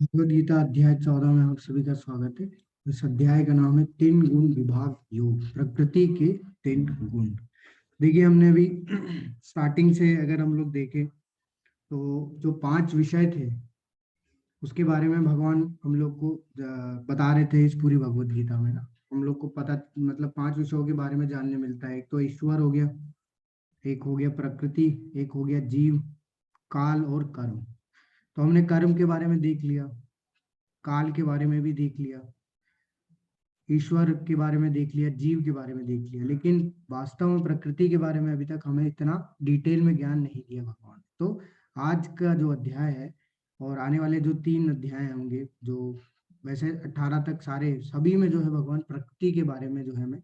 भगवद गीता अध्याय 14 में आप सभी का स्वागत है। इस अध्याय का नाम है तीन गुण विभाग योग, प्रकृति के तीन गुण। देखिए, हमने अभी स्टार्टिंग से अगर हम लोग देखें तो जो पांच विषय थे उसके बारे में भगवान हम लोग को बता रहे थे इस पूरी भगवद गीता में ना। हम लोग को पता मतलब पांच विषयों के बारे में जानने मिलता है। एक तो ईश्वर हो गया, एक हो गया प्रकृति, एक हो गया जीव, काल और कर्म। तो हमने कर्म के बारे में देख लिया, काल के बारे में भी देख लिया, ईश्वर के बारे में देख लिया, जीव के बारे में देख लिया, लेकिन वास्तव में प्रकृति के बारे में अभी तक हमें इतना डिटेल में ज्ञान नहीं दिया भगवान। तो आज का जो अध्याय है और आने वाले जो तीन अध्याय होंगे, जो वैसे 18 तक सारे सभी में जो है भगवान प्रकृति के बारे में जो है हमें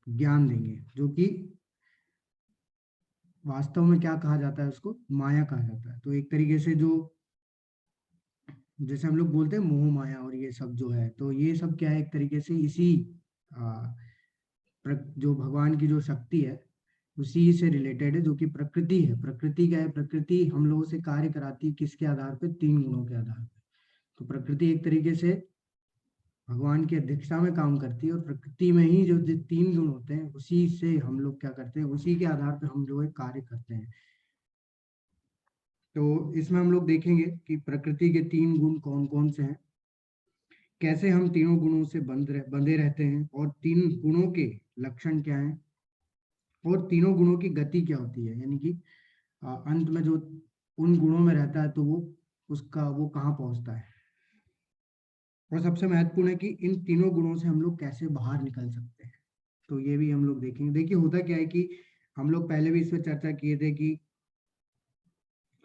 ज्ञान देंगे, जो कि वास्तव में क्या कहा जाता है, उसको माया कहा जाता है। तो एक तरीके से जो जैसे हम लोग बोलते हैं मोह माया और ये सब जो है, तो ये सब क्या है, एक तरीके से इसी आ, जो भगवान की जो शक्ति है उसी से रिलेटेड है, जो कि प्रकृति है। प्रकृति क्या है? प्रकृति हम लोगों से कार्य कराती है किसके आधार पे? तीन गुणों के आधार पे। तो प्रकृति एक तरीके से भगवान की अध्यक्षता में काम करती है, और प्रकृति में ही जो तीन गुण होते हैं उसी से हम लोग क्या करते हैं, उसी के आधार पे हम लोग एक कार्य करते हैं। तो इसमें हम लोग देखेंगे कि प्रकृति के तीन गुण कौन कौन से हैं, कैसे हम तीनों गुणों से बंधे रहते हैं, और तीन गुणों के लक्षण क्या हैं, और तीनों गुणों की गति क्या होती है, यानी कि अंत में जो उन गुणों में रहता है तो वो उसका वो कहाँ पहुंचता है। और सबसे महत्वपूर्ण है कि इन तीनों गुणों से हम लोग कैसे बाहर निकल सकते हैं। तो ये भी हम लोग देखेंगे। देखिए, होता क्या है कि हम लोग पहले भी इस पर चर्चा किए थे कि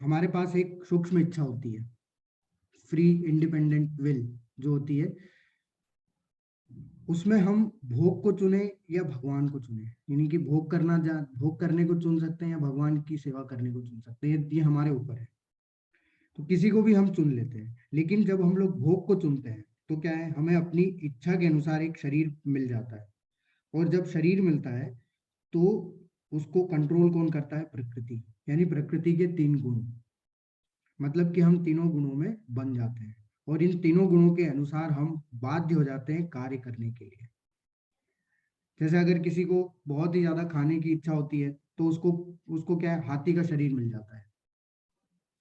हमारे पास एक सूक्ष्म इच्छा होती है, फ्री इंडिपेंडेंट विल जो होती है, उसमें हम भोग को चुने या भगवान को चुने, यानी कि भोग करने को चुन सकते हैं या भगवान की सेवा करने को चुन सकते हैं, ये हमारे ऊपर है। तो किसी को भी हम चुन लेते हैं, लेकिन जब हम लोग भोग को चुनते हैं तो क्या है, हमें अपनी इच्छा के अनुसार एक शरीर मिल जाता है। और जब शरीर मिलता है तो उसको कंट्रोल कौन करता है? प्रकृति, यानी प्रकृति के तीन गुण। मतलब कि हम तीनों गुणों में बन जाते हैं, और इन तीनों गुणों के अनुसार हम बाध्य हो जाते हैं कार्य करने के लिए। जैसे अगर किसी को बहुत ही ज्यादा खाने की इच्छा होती है तो उसको उसको क्या है, हाथी का शरीर मिल जाता है।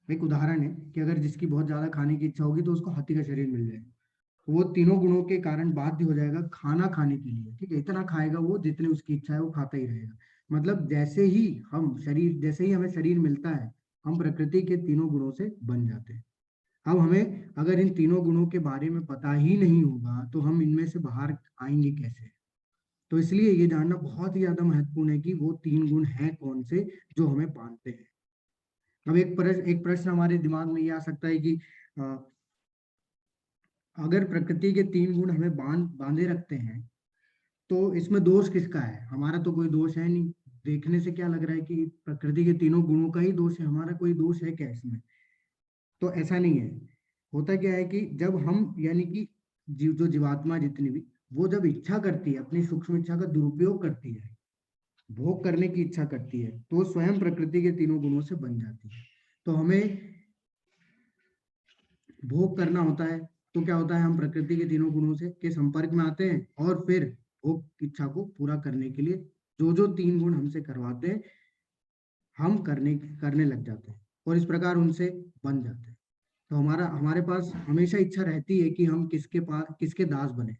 एक उदाहरण है कि अगर जिसकी बहुत ज्यादा खाने की इच्छा होगी तो उसको हाथी का शरीर मिल जाएगा। तो वो तीनों गुणों के कारण बाध्य हो जाएगा खाना खाने के लिए। ठीक है, इतना खाएगा वो जितने उसकी इच्छा है, वो खाता ही रहेगा। मतलब जैसे ही हमें शरीर मिलता है, हम प्रकृति के तीनों गुणों से बन जाते हैं। अब हमें अगर इन तीनों गुणों के बारे में पता ही नहीं होगा तो हम इनमें से बाहर आएंगे कैसे? तो इसलिए ये जानना बहुत ही ज्यादा महत्वपूर्ण है कि वो तीन गुण हैं कौन से जो हमें बांधते हैं। अब एक प्रश्न हमारे दिमाग में ये आ सकता है कि अ, अगर प्रकृति के तीन गुण हमें बांधे रखते हैं तो इसमें दोष किसका है? हमारा तो कोई दोष है नहीं। देखने से क्या लग रहा है कि प्रकृति के तीनों गुणों का ही दोष है, हमारा कोई दोष है क्या इसमें? तो ऐसा नहीं है। होता क्या है कि जब हम, यानी कि जो जीवात्मा जितनी भी, वो जब इच्छा करती है, अपनी सूक्ष्म इच्छा का दुरुपयोग करती है, भोग करने की इच्छा करती है, तो वो स्वयं प्रकृति के तीनों गुणों से बन जाती है। तो हमें भोग करना होता है तो क्या होता है, हम प्रकृति के तीनों गुणों से के संपर्क में आते हैं, और फिर भोग की इच्छा को पूरा करने के लिए जो जो तीन गुण हमसे करवाते हैं, हम करने लग जाते हैं, और इस प्रकार उनसे बन जाते हैं। तो हमारे पास हमेशा इच्छा रहती है कि हम किसके दास बने।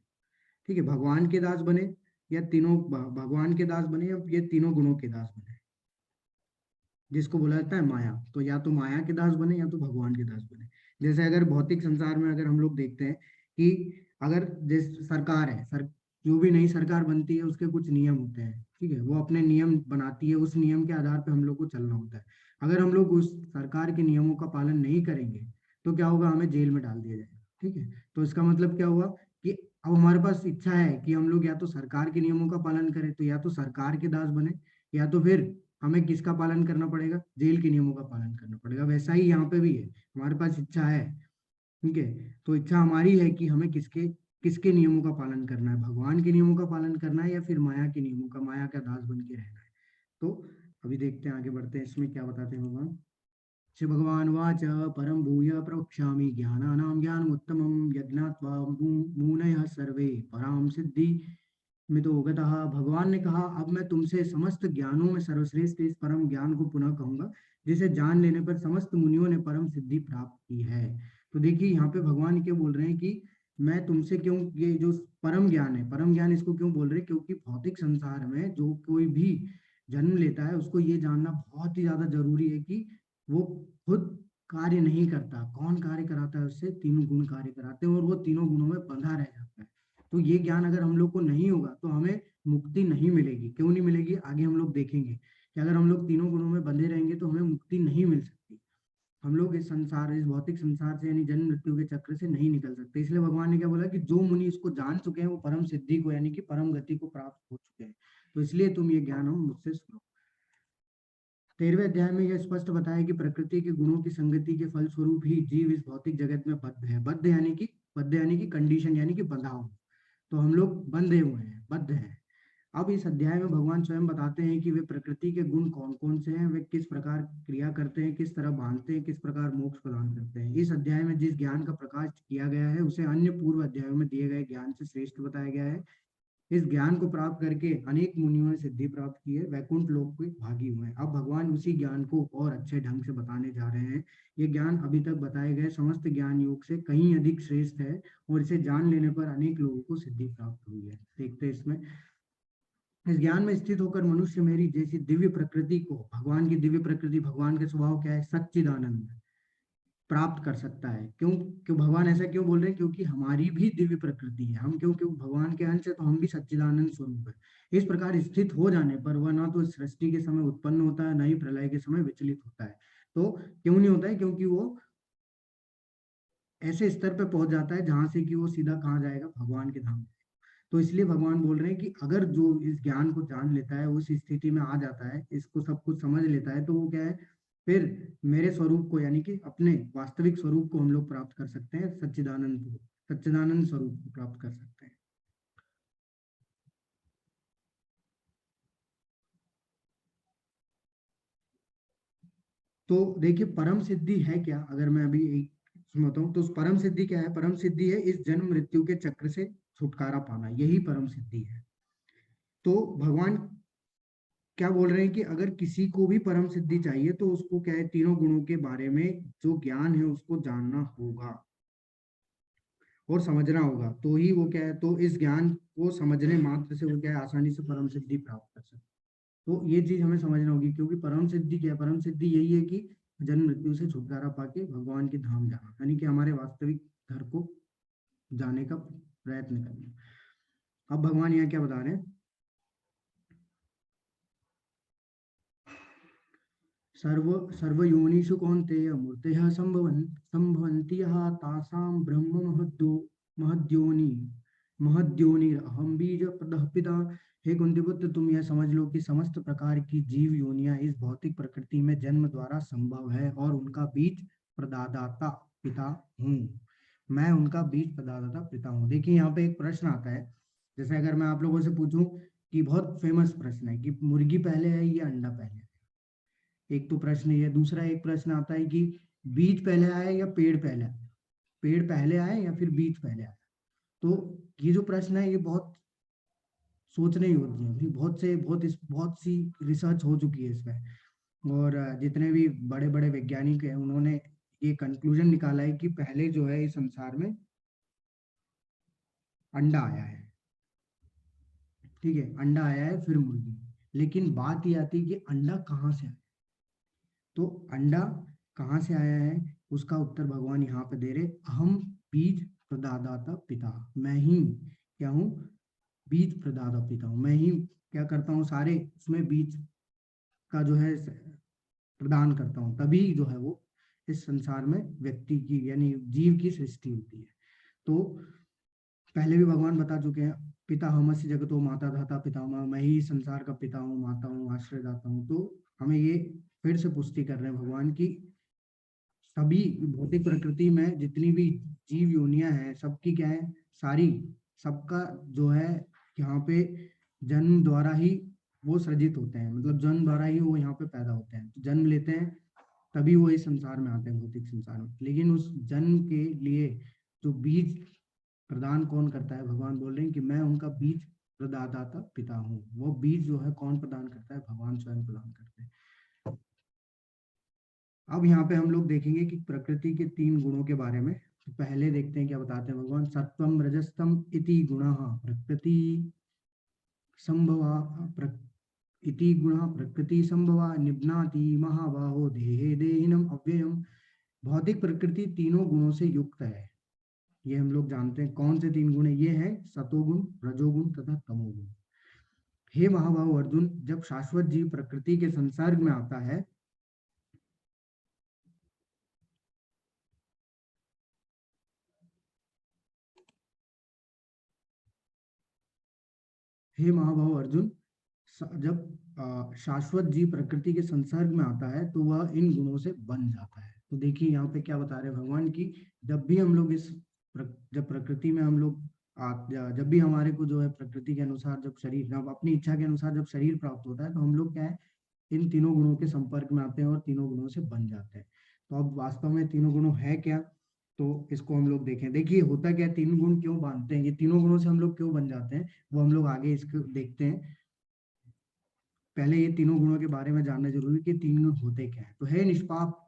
ठीक है, भगवान के दास बने, या भगवान के दास बने, या ये तीनों गुणों के दास बने, जिसको बोला जाता है माया। तो या तो माया के दास बने या तो भगवान के दास बने। जैसे अगर भौतिक संसार में अगर हम लोग देखते हैं कि अगर जिस सरकार है, जो भी नई सरकार बनती है उसके कुछ नियम होते हैं। ठीक है, वो अपने नियम बनाती है, उस नियम के आधार पर हम लोग को चलना होता है। अगर हम लोग उस सरकार के नियमों का पालन नहीं करेंगे तो क्या होगा, हमें जेल में डाल दिया जाएगा। ठीक है, तो इसका मतलब क्या हुआ कि अब हमारे पास इच्छा है कि हम लोग या तो सरकार के नियमों का पालन करें, तो या तो सरकार के दास बने, या तो फिर हमें किसका पालन करना पड़ेगा, जेल के नियमों का पालन करना पड़ेगा। वैसा ही यहाँ पे भी है, हमारे पास इच्छा है। ठीक है, तो इच्छा हमारी है कि हमें किसके किसके नियमों का पालन करना है, भगवान के नियमों का पालन करना है या फिर माया के नियमों का, माया का दास बन के रहना है। तो अभी देखते हैं, आगे बढ़ते हैं, इसमें क्या बताते हैं भगवान। श्री भगवान वाच परम भूय प्रवक्ष्यामि ज्ञानानां ज्ञानमुत्तमं यज्ञात्वा मुनयः सर्वे पराम सिद्धि मितो गतः। भगवान ने कहा अब मैं तुमसे समस्त ज्ञानों में सर्वश्रेष्ठ इस परम ज्ञान को पुनः कहूंगा जिसे जान लेने पर समस्त मुनियों ने परम सिद्धि प्राप्त की है। तो देखिए यहाँ पे भगवान क्या बोल रहे हैं कि मैं तुमसे क्यों, ये जो परम ज्ञान है, परम ज्ञान इसको क्यों बोल रहे हैं, क्योंकि भौतिक संसार में जो कोई भी जन्म लेता है उसको ये जानना बहुत ही ज्यादा जरूरी है कि वो खुद कार्य नहीं करता, कौन कार्य कराता है उससे, तीनों गुण कार्य कराते हैं और वो तीनों गुणों में बंधा रह जाता है। तो ये ज्ञान अगर हम लोग को नहीं होगा तो हमें मुक्ति नहीं मिलेगी। क्यों नहीं मिलेगी, आगे हम लोग देखेंगे कि अगर हम लोग तीनों गुणों में बंधे रहेंगे तो हमें मुक्ति नहीं मिल सकती। हम लोग इस संसार, इस भौतिक संसार से यानी जन्म मृत्यु के चक्र से नहीं निकल सकते। इसलिए भगवान ने क्या बोला कि जो मुनि इसको जान चुके हैं वो परम सिद्धि को यानी कि परम गति को प्राप्त हो चुके हैं। तो इसलिए तुम ये ज्ञान हम मुझसे सुनो। 13वें अध्याय में यह स्पष्ट बताया कि प्रकृति के गुणों की संगति के फलस्वरूप ही जीव इस भौतिक जगत में बद्ध है। बद्ध यानी कि कंडीशन यानी कि बंधा हुआ। तो हम लोग बंधे हुए हैं, बद्ध हैं। अब इस अध्याय में भगवान स्वयं बताते हैं कि वे प्रकृति के गुण कौन कौन से हैं, वे किस प्रकार क्रिया करते हैं, किस तरह बांधते हैं, किस प्रकार मोक्ष प्रदान करते हैं। इस अध्याय में जिस ज्ञान का प्रकाश किया गया है उसे अन्य पूर्व अध्यायों में दिए गए ज्ञान से श्रेष्ठ बताया गया है। इस ज्ञान को प्राप्त करके अनेक मुनियों ने सिद्धि प्राप्त की है, वैकुंठ लोक के भागी हुए हैं। अब भगवान उसी ज्ञान को और अच्छे ढंग से बताने जा रहे हैं। ये ज्ञान अभी तक बताए गए समस्त ज्ञान योग से कहीं अधिक श्रेष्ठ है और इसे जान लेने पर अनेक लोगों को सिद्धि प्राप्त हुई है। देखते हैं इसमें। इस ज्ञान में स्थित होकर मनुष्य मेरी जैसी दिव्य प्रकृति को, भगवान की दिव्य प्रकृति, भगवान के स्वभाव क्या है, सच्चिदानंद, प्राप्त कर सकता है। क्यों क्यों भगवान ऐसा क्यों बोल रहे हैं, क्योंकि हमारी भी दिव्य प्रकृति है, हम क्यों क्यों भगवान के अंश है तो हम भी सच्चिदानंद स्वरूप है। इस प्रकार स्थित हो जाने पर वह ना तो सृष्टि के समय उत्पन्न होता है, ना ही प्रलय के समय विचलित होता है। तो क्यों नहीं होता है, क्योंकि वो ऐसे स्तर पर पहुंच जाता है जहां से कि वो सीधा कहाँ जाएगा, भगवान के धाम। तो इसलिए भगवान बोल रहे हैं कि अगर जो इस ज्ञान को जान लेता है, उस स्थिति में आ जाता है, इसको सब कुछ समझ लेता है, तो वो क्या है, फिर मेरे स्वरूप को यानी कि अपने वास्तविक स्वरूप को हम लोग प्राप्त कर सकते हैं, सच्चिदानंद स्वरूप को प्राप्त कर सकते हैं। तो देखिए परम सिद्धि है क्या, अगर मैं अभी एक सुनाता हूँ तो परम सिद्धि क्या है। परम सिद्धि है इस जन्म मृत्यु के चक्र से छुटकारा पाना, यही परम सिद्धि है। तो भगवान क्या बोल रहे हैं कि अगर किसी को भी परम सिद्धि चाहिए तो उसको क्या है, तीनों गुणों के बारे में जो ज्ञान है उसको जानना होगा और समझना होगा, तो ही वो क्या है, तो इस ज्ञान को समझने मात्र से वो क्या है, आसानी से परम सिद्धि प्राप्त कर सकते हैं। तो ये चीज हमें समझना होगी, क्योंकि परम सिद्धि क्या है, परम सिद्धि यही है कि जन्म मृत्यु से छुटकारा पाके भगवान के धाम जाना, यानी कि हमारे वास्तविक घर को जाने का प्रयत्न करना। अब भगवान यहाँ क्या बता रहे हैं, सर्वयोनिषु कौन्तेय मूर्तयः संभवन्ति यः तासां ब्रह्म महद्योनिरहं बीज प्रदः पिता। हे कुंती पुत्र, तुम यह समझ लो कि समस्त प्रकार की जीव योनियां इस भौतिक प्रकृति में जन्म द्वारा संभव है और उनका बीज प्रदाता पिता हूँ। मैं उनका बीज प्रदाता पिता हूँ। देखिए यहाँ पे एक प्रश्न आता है, जैसे अगर मैं आप लोगों से पूछूं कि बहुत फेमस प्रश्न है कि मुर्गी पहले है या अंडा पहले है, एक तो प्रश्न ये। दूसरा एक प्रश्न आता है कि बीज पहले आया या पेड़ पहले आया, पेड़ पहले आया या फिर बीज पहले आया। तो ये जो प्रश्न है ये बहुत सोचने योग्य है भाई, बहुत सी रिसर्च हो चुकी है इसमें। और जितने भी बड़े बड़े वैज्ञानिक हैं उन्होंने ये कंक्लूजन निकाला है कि पहले जो है इस संसार में अंडा आया है। ठीक है, अंडा आया है फिर मुर्गी। लेकिन बात ये आती है कि अंडा कहाँ से आया। तो अंडा कहाँ से आया है उसका उत्तर भगवान यहाँ पे दे रहे, अहम बीज प्रदाता पिता। मैं ही क्या हूँ, बीज प्रदाता पिता हूँ। मैं ही क्या करता हूँ, सारे उसमें बीज का जो है प्रदान करता हूँ, तभी जो है वो इस संसार में व्यक्ति की यानी जीव की सृष्टि होती है। तो पहले भी भगवान बता चुके हैं, पिता हमस्य जगतो माता धाता पितामह, मैं ही संसार का पिता हूँ, माता हूँ, आश्रयदाता हूँ। तो हमें ये फिर से पुष्टि कर रहे हैं भगवान की, सभी भौतिक प्रकृति में जितनी भी जीव योनियां हैं सबकी क्या है, सारी सबका जो है यहाँ पे जन्म द्वारा ही वो सृजित होते हैं, मतलब जन्म द्वारा ही वो यहाँ पे पैदा होते हैं, जन्म लेते हैं तभी वो इस संसार में आते हैं, भौतिक संसार में। लेकिन उस जन्म के लिए जो बीज प्रदान कौन करता है, भगवान बोल रहे हैं कि मैं उनका बीज प्रदाता पिता हूँ। वो बीज जो है कौन प्रदान करता है, भगवान स्वयं प्रदान करते हैं। अब यहाँ पे हम लोग देखेंगे कि प्रकृति के 3 गुणों के बारे में। तो पहले देखते हैं क्या बताते हैं भगवान। सत्वम रजस्तम इति गुणः प्रकृति संभवा इति गुणः प्रकृति संभवा निबनाति महाबाहो देहे देहिनम अव्ययम। भौतिक प्रकृति तीनों गुणों से युक्त है। ये हम लोग जानते हैं। कौन से 3 गुण है? ये है सतोगुण, रजोगुण तथा तमोगुण। हे महाबाहो अर्जुन, जब शाश्वत जीव प्रकृति के संसर्ग में आता है, हे महाबाहो अर्जुन, जब शाश्वत जीव प्रकृति के संसर्ग में आता है तो वह इन गुणों से बन जाता है। तो देखिए यहाँ पे क्या बता रहे हैं भगवान की, जब भी हम लोग जब प्रकृति में हम लोग जब भी हमारे को जो है प्रकृति के अनुसार जब शरीर, जब अपनी इच्छा के अनुसार जब शरीर प्राप्त होता है, तो हम लोग क्या है, इन तीनों गुणों के संपर्क में आते हैं और तीनों गुणों से बन जाते हैं। तो अब वास्तव में तीनों गुणों है क्या, तो इसको हम लोग देखें। देखिए होता क्या है, 3 गुण क्यों बांधते हैं, ये तीनों गुणों से हम लोग क्यों बन जाते हैं, वो हम लोग आगे इसको देखते हैं। पहले ये तीनों गुणों के बारे में जानना जरूरी है कि 3 गुण होते क्या है। तो है निष्पाप,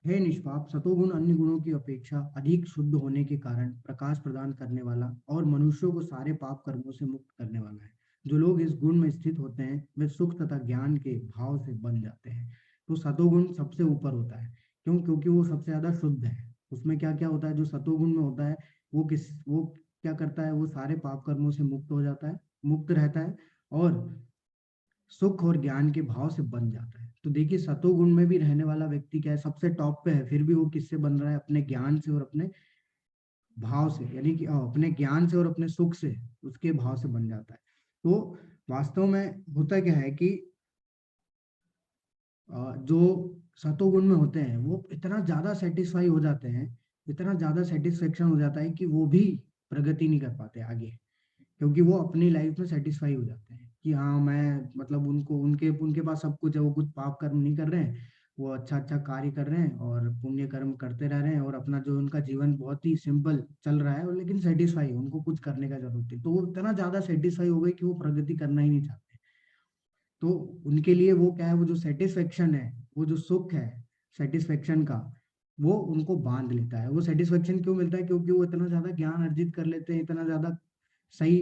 है निष्पाप सतोगुण अन्य गुणों की अपेक्षा अधिक शुद्ध होने के कारण प्रकाश प्रदान करने वाला और मनुष्यों को सारे पाप कर्मों से मुक्त करने वाला है। जो लोग इस गुण में स्थित होते हैं वे सुख तथा ज्ञान के भाव से बन जाते हैं। तो सतोगुण सबसे ऊपर होता है। क्यों? क्योंकि वो सबसे ज्यादा शुद्ध है। उसमें क्या क्या होता है, जो सतोगुण में होता है वो क्या करता है, वो सारे पाप कर्मों से मुक्त हो जाता है, मुक्त रहता है और सुख और ज्ञान के भाव से बन जाता है। तो देखिए सतोगुण में भी रहने वाला व्यक्ति क्या है, सबसे टॉप पे है, फिर भी वो किससे बन रहा है, अपने ज्ञान से और अपने भाव से, यानी कि अपने ज्ञान से और अपने सुख से, उसके भाव से बन जाता है। तो वास्तव में होता क्या है कि जो सतोगुण में होते हैं वो इतना ज्यादा सेटिस्फाई हो जाते हैं, इतना ज्यादा सेटिस्फेक्शन हो जाता है कि वो भी प्रगति नहीं कर पाते आगे। क्योंकि वो अपनी लाइफ में सेटिस्फाई हो जाते हैं कि हाँ मैं, मतलब उनको उनके उनके पास सब कुछ है, वो कुछ पाप कर्म नहीं कर रहे हैं, वो अच्छा अच्छा कार्य कर रहे हैं और पुण्य कर्म करते रह रहे हैं और अपना जो उनका जीवन बहुत ही सिंपल चल रहा है, और लेकिन सेटिस्फाई है, उनको कुछ करने का जरूरत है। तो वो इतना ज्यादा सेटिस्फाई हो गए कि वो प्रगति करना ही नहीं चाहते। तो उनके लिए वो क्या है, वो जो सेटिस्फेक्शन है, वो जो सुख है सेटिस्फेक्शन का, वो उनको बांध लेता है। वो सेटिस्फेक्शन क्यों मिलता है? क्योंकि वो इतना ज्यादा ज्ञान अर्जित कर लेते हैं, इतना ज्यादा सही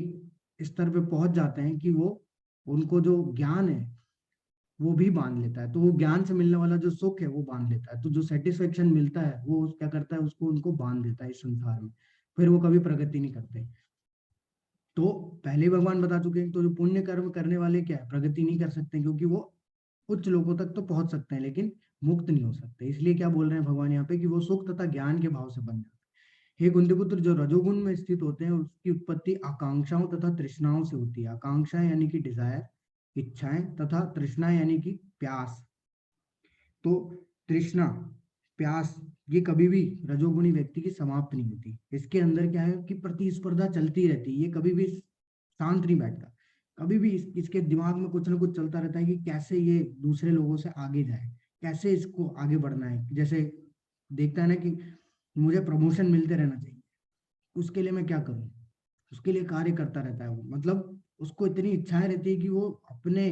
स्तर पे पहुंच जाते हैं कि वो, उनको जो ज्ञान है वो भी बांध लेता है। तो वो ज्ञान से मिलने वाला जो सुख है वो बांध लेता है। तो जो सेटिस्फेक्शन मिलता है वो क्या करता है, उसको उनको बांध देता है इस संसार में। फिर वो कभी प्रगति नहीं करते। तो पहले भगवान बता चुके हैं, तो जो पुण्य कर्म करने वाले क्या है, प्रगति नहीं कर सकते, क्योंकि वो उच्च लोगों तक तो पहुंच सकते हैं लेकिन मुक्त नहीं हो सकते। इसलिए क्या बोल रहे हैं भगवान यहाँ पे कि वो सुख तथा ज्ञान के भाव से बन जाते हैं। हे कुंतीपुत्र, जो रजोगुण में स्थित होते हैं उसकी उत्पत्ति आकांक्षाओं तथा तृष्णाओं से होती है। आकांक्षाएं यानी कि डिजायर, इच्छाएं, तथा तृष्णा यानी कि प्यास। तो तृष्णा, प्यास, ये कभी भी रजोगुणी व्यक्ति की समाप्त नहीं होती। इसके अंदर क्या है कि प्रतिस्पर्धा चलती रहती है, ये कभी भी शांत नहीं बैठता। कभी भी इसके दिमाग में कुछ ना कुछ चलता रहता है कि कैसे ये दूसरे लोगों से आगे जाए, कैसे इसको आगे बढ़ना है। जैसे देखता है ना कि मुझे प्रमोशन मिलते रहना चाहिए, उसके लिए मैं क्या करूं, उसके लिए कार्य करता रहता है वो। मतलब उसको इतनी इच्छाएं रहती है कि वो अपने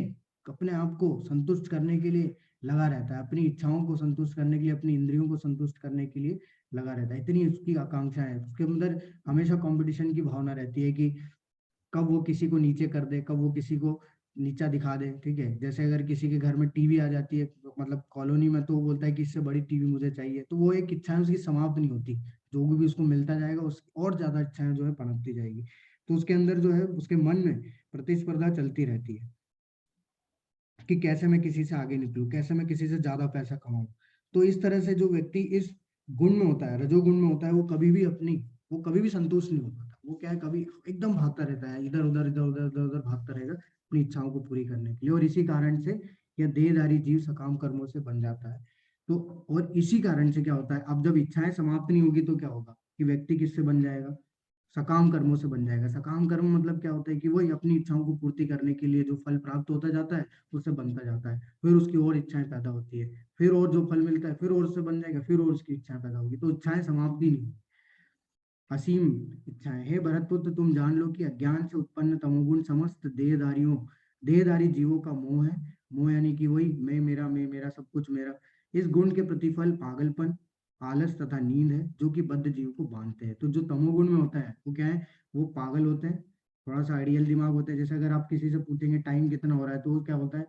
अपने आप को संतुष्ट करने के लिए लगा रहता है, अपनी इच्छाओं को संतुष्ट करने के लिए, अपनी इंद्रियों को संतुष्ट करने के लिए लगा रहता है। इतनी उसकी आकांक्षा है, उसके अंदर हमेशा कंपटीशन की भावना रहती है कि कब वो किसी को नीचे कर दे, कब वो किसी को नीचा दिखा दे। ठीक है, जैसे अगर किसी के घर में टीवी आ जाती है, मतलब कॉलोनी में, तो वो बोलता है कि इससे बड़ी टीवी मुझे चाहिए। तो वो एक इच्छा उसकी समाप्त नहीं होती, जो भी उसको मिलता जाएगा उस और ज्यादा इच्छाएं जो है पनपती जाएगी। तो उसके अंदर जो है, उसके मन में प्रतिस्पर्धा चलती रहती है कि कैसे मैं किसी से आगे निकलूं, कैसे मैं किसी से ज्यादा पैसा कमाऊं। तो इस तरह से जो व्यक्ति इस गुण में होता है, रजोगुण में होता है, वो कभी भी संतुष्ट नहीं हो पाता। वो क्या है, कभी एकदम भागता रहता है, इधर उधर इधर उधर इधर उधर भागता रहेगा अपनी इच्छाओं को पूरी करने के लिए। और इसी कारण से यह देहधारी जीव सकाम कर्मों से बन जाता है। तो और इसी कारण से क्या होता है, अब जब इच्छाएं समाप्त नहीं होगी तो क्या होगा कि व्यक्ति किससे बन जाएगा, सकाम कर्मों से बन जाएगा। सकाम कर्म मतलब क्या होता है कि वही अपनी इच्छाओं को पूर्ति करने के लिए जो फल प्राप्त होता जाता है उससे बनता जाता है, फिर उसकी और इच्छाएं पैदा होती है, फिर और जो फल मिलता है फिर और उससे बन जाएगा, फिर और उसकी इच्छाएं पैदा होगी, तो इच्छाएं समाप्ति नहीं, असीम इच्छाएं। हे भरतपुत्र, तुम जान लो कि अज्ञान से उत्पन्न तमोगुण समस्त देहधारी जीवों का मोह है। मोह यानी कि वही मैं मेरा सब कुछ मेरा। इस गुण के प्रतिफल पागलपन, आलस तथा नींद है, जो कि बद्ध जीव को बांधते हैं। तो जो तमोगुण में होता है वो क्या है, वो पागल होते हैं, थोड़ा सा आइडियल दिमाग होता है। जैसे अगर आप किसी से पूछेंगे टाइम कितना हो रहा है, तो वो क्या होता है,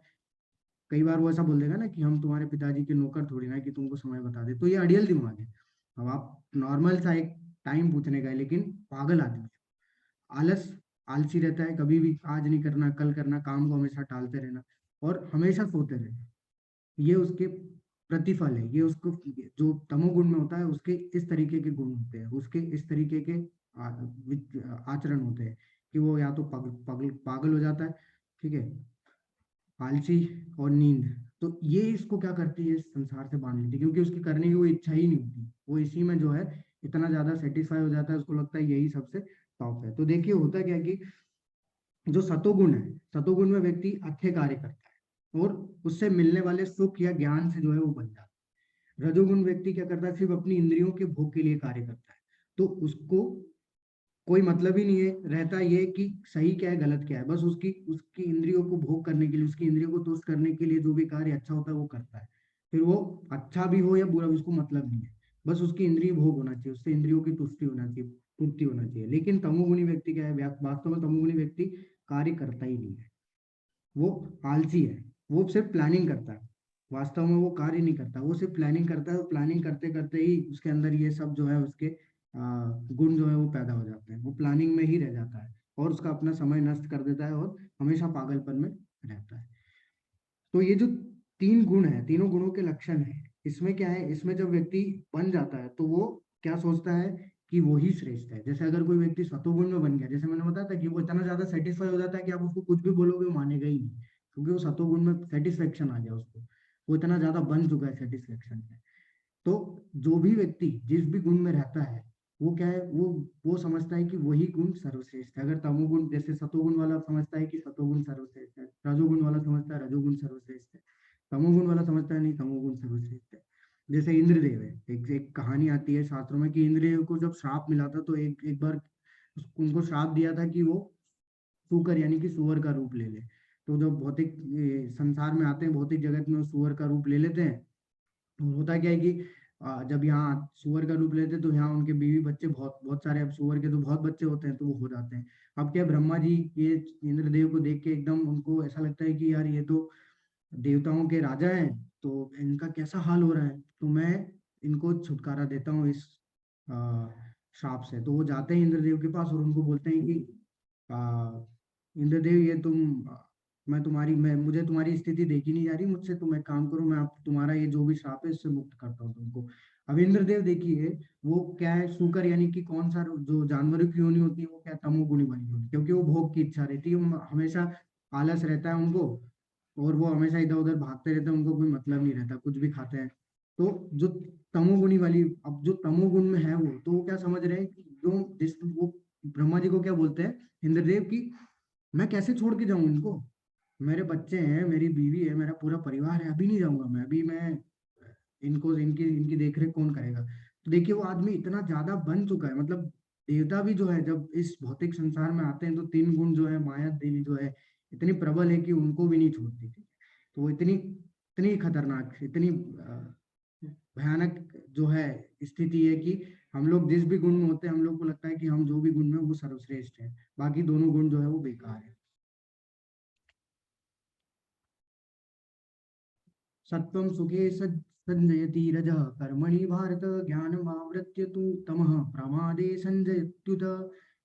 कई बार वो ऐसा बोल देगा ना कि हम तुम्हारे पिताजी के नौकर थोड़ी ना है कि तुमको समय बता दे, तो ये आइडियल दिमाग है। अब आप नॉर्मल सा एक टाइम पूछने का है, लेकिन पागल आदमी है। आलस, आलसी रहता है, कभी भी आज नहीं करना कल करना, काम को हमेशा टालते रहना और हमेशा सोते रहना, ये उसके प्रतिफल है। ये उसको जो तमोगुण में होता है उसके इस तरीके के गुण होते हैं, उसके इस तरीके के आचरण होते हैं कि वो या तो पागल पागल हो जाता है, ठीक है, आलसी और नींद। तो ये इसको क्या करती है, इस संसार से बांध लेती है, क्योंकि उसकी करने की कोई इच्छा ही नहीं होती, वो इसी में जो है इतना ज्यादा सेटिस्फाई हो जाता है, उसको लगता है यही सबसे टॉप है। तो देखिए होता क्या है कि जो सतोगुण है, सतोगुण में व्यक्ति अच्छे कार्य करता है और उससे मिलने वाले सुख या ज्ञान से जो है वो बन जाता है। रजोगुण व्यक्ति क्या करता है, सिर्फ अपनी इंद्रियों के भोग के लिए कार्य करता है, तो उसको कोई मतलब ही नहीं है रहता ये कि सही क्या है गलत क्या है, बस उसकी उसकी इंद्रियों को भोग करने के लिए, उसकी इंद्रियों को तुष्ट करने के लिए जो भी कार्य अच्छा होता है वो करता है, फिर वो अच्छा भी हो या बुरा भी उसको मतलब नहीं है, बस उसकी इंद्रिय भोग होना चाहिए, उससे इंद्रियों की तुष्टि होना चाहिए, पूर्ति होना चाहिए। लेकिन तमोगुणी व्यक्ति क्या है, वास्तव में तमोगुणी व्यक्ति कार्य करता ही नहीं है, वो आलसी है, वो सिर्फ प्लानिंग करता है, वास्तव में वो कार्य नहीं करता, वो सिर्फ प्लानिंग करता है, और प्लानिंग करते करते ही उसके अंदर ये सब जो है उसके गुण जो है वो पैदा हो जाते हैं, वो प्लानिंग में ही रह जाता है और उसका अपना समय नष्ट कर देता है और हमेशा पागलपन में रहता है। तो ये जो तीन गुण है, तीनों गुणों के लक्षण है, इसमें क्या है, इसमें जब व्यक्ति बन जाता है तो वो क्या सोचता है कि वो ही श्रेष्ठ है। जैसे अगर कोई व्यक्ति सतोगुण में बन गया, जैसे मैंने बताया था कि वो इतना ज्यादा सेटिस्फाई हो जाता है कि आप उसको कुछ भी बोलोगे वो मानेगा ही नहीं, क्योंकि वो सतोगुण में सेटिस्फेक्शन आ गया उसको, वो इतना ज्यादा बन चुका है सेटिस्फेक्शन में। तो जो भी व्यक्ति जिस भी गुण में रहता है, वो क्या है, वो समझता है कि वही गुण सर्वश्रेष्ठ है। अगर तमोगुण, जैसे सतोगुण वाला समझता है कि सतोगुण सर्वश्रेष्ठ है, रजोगुण वाला समझता है रजोगुण सर्वश्रेष्ठ है, तमोगुण वाला समझता है नहीं तमोगुण सर्वश्रेष्ठ है। जैसे इंद्रदेव है, एक कहानी आती है शास्त्रों में कि इंद्रदेव को जब श्राप मिला था, तो एक एक बार उनको श्राप दिया था कि वो सूकर यानी कि सुअर का रूप ले ले। तो जब भौतिक संसार में आते हैं, भौतिक जगत में वो सुअर का रूप ले लेते हैं। तो होता क्या है कि जब यहाँ सुअर का रूप लेते हैं, तो यहाँ उनके बीवी बच्चे बहुत बहुत सारे, अब सुअर के तो बहुत बच्चे होते हैं तो वो हो जाते हैं। अब क्या है, ब्रह्मा जी ये इंद्रदेव को देख के एकदम उनको ऐसा लगता है कि यार ये तो देवताओं के राजा हैं, तो इनका कैसा हाल हो रहा है, तो मैं इनको छुटकारा देता हूँ इस आ, श्राप से। तो वो जाते हैं इंद्रदेव के पास और उनको बोलते हैं कि आ, इंद्रदेव ये मैं मुझे तुम्हारी स्थिति देखी नहीं जा रही मुझसे, तुम एक काम करो, मैं आप तुम्हारा ये जो भी श्राप है इससे मुक्त करता हूँ तुमको। अब इंद्रदेव देखिए, वो क्या है, शूकर यानी कि कौन सा जो जानवरों की योनि होती है वो क्या तमोगुणी बनी होती है, क्योंकि वो भोग की इच्छा रहती है, हमेशा आलस रहता है उनको, और वो हमेशा इधर उधर भागते रहते हैं, उनको कोई मतलब नहीं रहता, कुछ भी खाते हैं। तो जो तमोगुणी वाली, अब जो तमोगुण में है वो, तो वो क्या समझ रहे हैं कि जो जिस वो ब्रह्मा जी को क्या बोलते हैं इंद्रदेव की, मैं कैसे छोड़ के जाऊं इनको, मेरे बच्चे हैं, मेरी बीवी है, मेरा पूरा परिवार है, अभी नहीं जाऊंगा मैं, अभी मैं इनको इनकी इनकी देखरेख कौन करेगा। तो देखिए वो आदमी इतना ज्यादा बन चुका है, मतलब देवता भी जो है जब इस भौतिक संसार में आते हैं तो तीन गुण जो है, माया देवी जो है इतनी प्रबल है कि उनको भी नहीं छोड़ती थी। तो वो इतनी इतनी खतरनाक, इतनी भयानक जो है स्थिति है कि हम लोग जिस भी गुण में होते हैं, हम लोग को लगता है कि हम जो भी गुण में वो सर्वश्रेष्ठ है, बाकी दोनों गुण जो है वो बेकार है। सत्वं सुखे संजयति रजः कर्मणि भारत ज्ञानमावृत्य तु तमः प्रमादे संजयत्युत।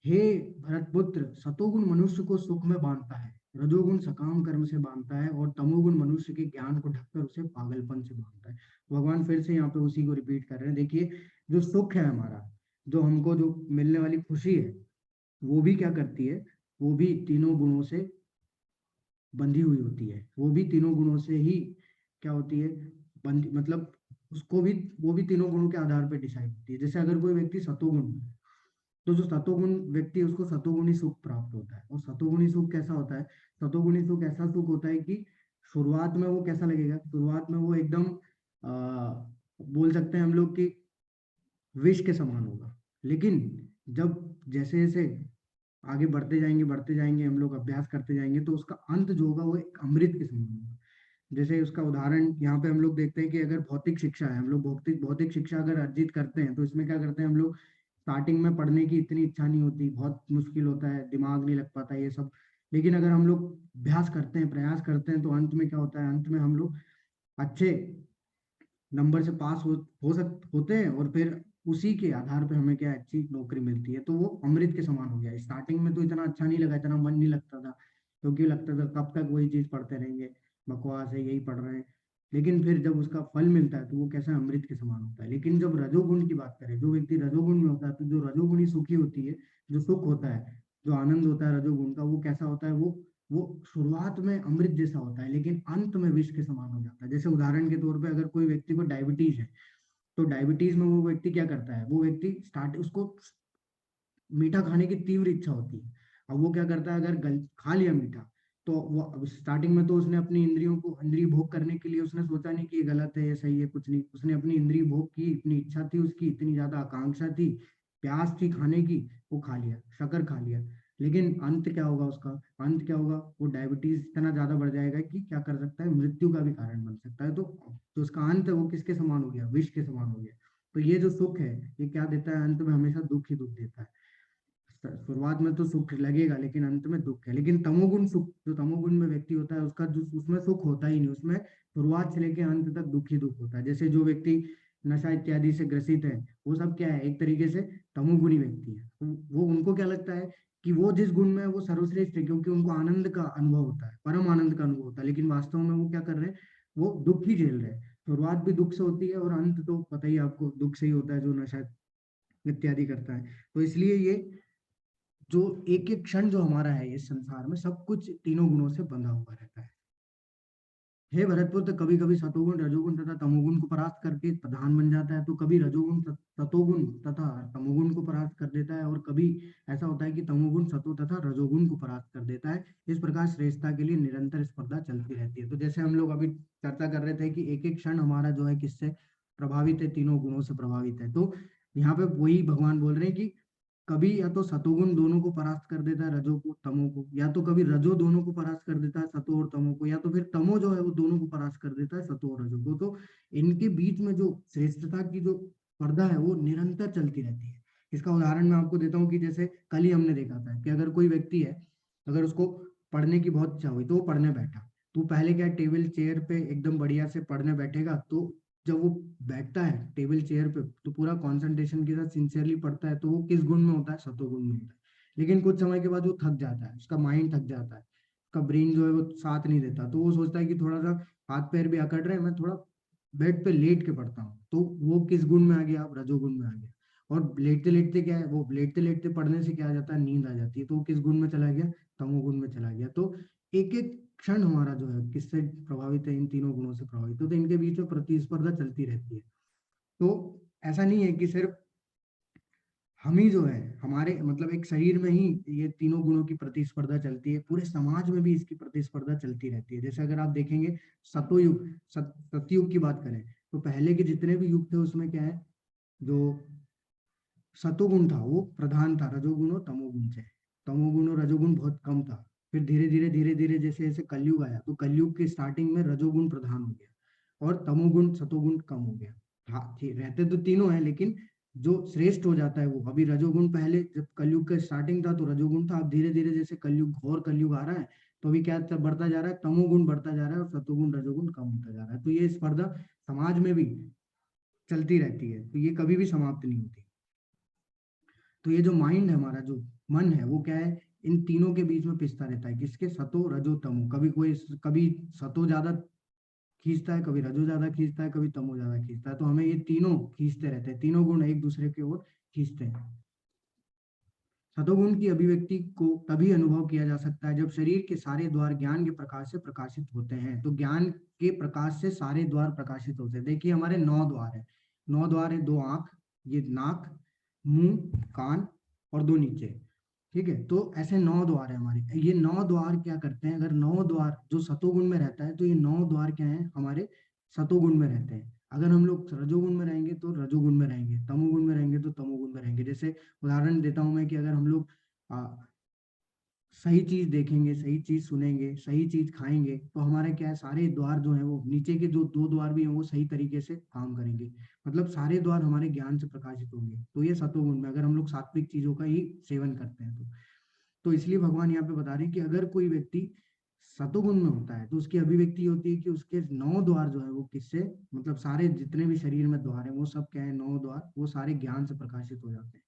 हे भरतपुत्र, सतोगुण मनुष्य को सुख में बांधता है, रजोगुण सकाम कर्म से बांधता है, और तमोगुण मनुष्य के ज्ञान को ढककर उसे पागलपन से बांधता है। भगवान फिर से यहाँ पे उसी को रिपीट कर रहे हैं। देखिए जो सुख है हमारा, जो हमको जो मिलने वाली खुशी है, वो भी क्या करती है, वो भी तीनों गुणों से बंधी हुई होती है, वो भी तीनों गुणों से ही क्या होती है, बंधी मतलब उसको भी, वो भी तीनों गुणों के आधार पर डिसाइड होती है। जैसे अगर कोई व्यक्ति सतोगुण में है, तो जो सतोगुण व्यक्ति है उसको सतोगुणी सुख प्राप्त होता है। और सतोगुणी सुख कैसा होता है? सतोगुणी सुख ऐसा सुख होता है कि शुरुआत में वो कैसा लगेगा? शुरुआत में वो एकदम बोल सकते हैं हम लोग कि विष के समान होगा। लेकिन जब जैसे जैसे आगे बढ़ते जाएंगे हम लोग, अभ्यास करते जाएंगे, तो उसका अंत जो होगा वो एक अमृत के समान होगा। जैसे उसका उदाहरण यहाँ पे हम लोग देखते हैं कि अगर भौतिक शिक्षा है, हम लोग भौतिक भौतिक शिक्षा अगर अर्जित करते हैं, तो इसमें क्या करते हैं हम लोग? स्टार्टिंग में पढ़ने की इतनी इच्छा नहीं होती, बहुत मुश्किल होता है, दिमाग नहीं लग पाता ये सब। लेकिन अगर हम लोग अभ्यास करते हैं, प्रयास करते हैं, तो अंत में क्या होता है? अंत में हम लोग अच्छे नंबर से पास होते हैं, और फिर उसी के आधार पे हमें क्या अच्छी नौकरी मिलती है। तो वो अमृत के समान हो गया। स्टार्टिंग में तो इतना अच्छा नहीं लगा, इतना मन नहीं लगता था, क्योंकि लगता था कब तक वही चीज पढ़ते रहेंगे, बकवास है, यही पढ़ रहे हैं। लेकिन फिर जब उसका फल मिलता है तो वो कैसा अमृत के समान होता है। लेकिन जब रजोगुण की बात करें, जो व्यक्ति रजोगुण में होता है, तो जो रजोगुणी सुखी होती है, जो सुख होता है, जो आनंद होता है रजोगुण का, वो कैसा होता है? वो शुरुआत में अमृत जैसा होता है, लेकिन अंत में विष के समान हो जाता है। जैसे उदाहरण के तौर पे अगर कोई व्यक्ति को डायबिटीज है, तो डायबिटीज में वो व्यक्ति क्या करता है? वो व्यक्ति स्टार्ट उसको मीठा खाने की तीव्र इच्छा होती है। अब वो क्या करता है? अगर खा लिया मीठा, तो वो अब स्टार्टिंग में तो उसने अपनी इंद्रियों को इंद्रिय भोग करने के लिए उसने सोचा नहीं कि ये गलत है, ये सही है, कुछ नहीं। उसने अपनी इंद्रिय भोग की, इतनी इच्छा थी उसकी, इतनी ज्यादा आकांक्षा थी, प्यास थी खाने की, वो खा लिया, शक्कर खा लिया। लेकिन अंत क्या होगा उसका? अंत क्या होगा? वो डायबिटीज इतना ज्यादा बढ़ जाएगा कि क्या कर सकता है? मृत्यु का भी कारण बन सकता है। तो उसका अंत है वो किसके समान हो गया? विष के समान हो गया। तो ये जो सुख है, ये क्या देता है? अंत में हमेशा दुख ही दुख देता है। शुरुआत में तो सुख लगेगा, लेकिन अंत में दुख है। लेकिन तमोगुण सुख, जो तमोगुण में व्यक्ति होता है, उसका जो उसमें सुख होता ही नहीं, उसमें शुरुआत से लेकर अंत तक दुख ही दुख होता है। जैसे जो व्यक्ति नशा इत्यादि से ग्रसित है, वो सब क्या है? एक तरीके से तमोगुणी व्यक्ति है। तो वो उनको क्या लगता है कि वो जिस गुण में है वो सर्वश्रेष्ठ है, क्योंकि उनको आनंद का अनुभव होता है, परम आनंद का अनुभव होता है। लेकिन वास्तव में वो क्या कर रहे हैं? वो दुख ही झेल रहे हैं। शुरुआत भी दुख से होती है, और अंत तो पता ही है आपको, दुख से ही होता है, जो नशा इत्यादि करता है। तो इसलिए ये जो एक एक क्षण जो हमारा है इस संसार में, सब कुछ तीनों गुणों से बंधा हुआ रहता है। हे भरतपुत्र, कभी कभी सतोगुण रजोगुण तथा तमोगुण को परास्त करके प्रधान बन जाता है, तो कभी रजोगुण सतोगुण तथा तमोगुण को परास्त कर देता है, और कभी ऐसा होता है कि तमोगुण सतो तथा रजोगुण को परास्त कर देता है। इस प्रकार श्रेष्ठता के लिए निरंतर स्पर्धा चलती रहती है। तो जैसे हम लोग अभी चर्चा कर रहे थे कि एक एक क्षण हमारा जो है किससे प्रभावित है? तीनों गुणों से प्रभावित है। तो यहाँ पे वही भगवान बोल रहे हैं कि कभी या तो सतोगुण दोनों को परास्त कर देता है, रजो को तमो को, या तो कभी रजो दोनों को परास्त कर देता है, सतो और तमो को, या तो फिर तमो जो है वो दोनों को परास्त कर देता है, सतो और रजो को। तो इनके बीच में जो श्रेष्ठता की जो स्पर्धा है वो निरंतर चलती रहती है। इसका उदाहरण मैं आपको देता हूँ कि जैसे कल ही हमने देखा था कि अगर कोई व्यक्ति है, अगर उसको पढ़ने की बहुत इच्छा हुई, तो वो पढ़ने बैठा। तो पहले क्या, टेबल चेयर पे एकदम बढ़िया से पढ़ने बैठेगा, तो जब वो बैठता है टेबल चेयर पे, तो पूरा कंसंट्रेशन के साथ सिंसियरली पढ़ता है, तो वो किस गुण में होता है? सतोगुण में होता है। लेकिन कुछ समय के बाद वो थक जाता है, उसका माइंड थक जाता है, उसका ब्रेन जो है वो साथ नहीं देता, तो वो सोचता है कि थोड़ा सा हाथ पैर भी अकड़ रहे हैं, मैं थोड़ा बेड पे लेट के पढ़ता हूँ। तो वो किस गुण में आ गया? आप रजोगुण में आ गया। और लेटते लेटते क्या है, वो लेटते लेटते पढ़ने से क्या आ जाता है? नींद आ जाती है, तो वो किस गुण में चला गया? तमोगुण में चला गया। तो एक एक क्षण हमारा जो है किससे प्रभावित है? इन तीनों गुणों से प्रभावित है। तो इनके बीच में प्रतिस्पर्धा चलती रहती है। तो ऐसा नहीं है कि सिर्फ हम ही जो है, हमारे मतलब एक शरीर में ही ये तीनों गुणों की प्रतिस्पर्धा चलती है, पूरे समाज में भी इसकी प्रतिस्पर्धा चलती रहती है। जैसे अगर आप देखेंगे सतोयुग, सतयुग की बात करें, तो पहले के जितने भी युग थे उसमें क्या है? जो सतोगुण था वो प्रधान था, रजोगुण और तमोगुण से। तमोगुण और रजोगुण बहुत कम था। फिर धीरे धीरे जैसे जैसे कलयुग आया, तो कलयुग के स्टार्टिंग में रजोगुण प्रधान हो गया, और तमोगुण सतोगुण कम हो गया। हाँ, रहते तो तीनों है, लेकिन जो श्रेष्ठ हो जाता है वो, अभी रजोगुण पहले जब कलयुग का स्टार्टिंग था तो रजोगुण था। अब धीरे धीरे जैसे कलयुग, घोर कलयुग आ रहा है, तो अभी क्या बढ़ता जा रहा है? तमोगुण बढ़ता जा रहा है, और सतोगुण रजोगुण कम होता जा रहा है। तो ये स्पर्धा समाज में भी चलती रहती है, तो ये कभी भी समाप्त नहीं होती। तो ये जो माइंड है हमारा, जो मन है, वो क्या है? इन तीनों के बीच में पिसता रहता है। किसके? सतो रजो तमो। कभी सतो ज्यादा खींचता है, कभी रजो ज्यादा खींचता है, कभी तमो ज्यादा खींचता है। तो हमें ये तीनों खींचते रहते हैं, तीनों गुण एक दूसरे की ओर खींचते हैं। सतोगुण की अभिव्यक्ति को तभी अनुभव किया जा सकता है जब शरीर के सारे द्वार ज्ञान के प्रकाश से प्रकाशित होते हैं। तो ज्ञान के प्रकाश से सारे द्वार प्रकाशित होते हैं। देखिए हमारे 9 द्वार है। 9 द्वार है, 2 आंख, ये नाक, मुंह, कान, और 2 नीचे। ठीक है, तो ऐसे 9 द्वार है हमारे। ये 9 द्वार क्या करते हैं, अगर 9 द्वार जो सतोगुण में रहता है, तो ये 9 द्वार क्या है हमारे सतोगुण में रहते हैं। अगर हम लोग रजोगुण में रहेंगे तो रजोगुण में रहेंगे, तमोगुण में रहेंगे तो तमोगुण में रहेंगे। जैसे उदाहरण देता हूं मैं कि अगर हम लोग सही चीज देखेंगे, सही चीज सुनेंगे, सही चीज खाएंगे, तो हमारे क्या है, सारे द्वार जो है वो नीचे के जो 2 द्वार भी हैं वो सही तरीके से काम करेंगे। मतलब सारे द्वार हमारे ज्ञान से प्रकाशित होंगे। तो ये सतोगुण में, अगर हम लोग सात्विक चीजों का ही सेवन करते हैं तो इसलिए भगवान यहाँ पे बता रहे हैं कि अगर कोई व्यक्ति सतोगुण में होता है तो उसकी अभिव्यक्ति होती है कि उसके 9 द्वार जो है वो किससे, मतलब सारे जितने भी शरीर में द्वार है वो सब क्या है, 9 द्वार वो सारे ज्ञान से प्रकाशित हो जाते हैं।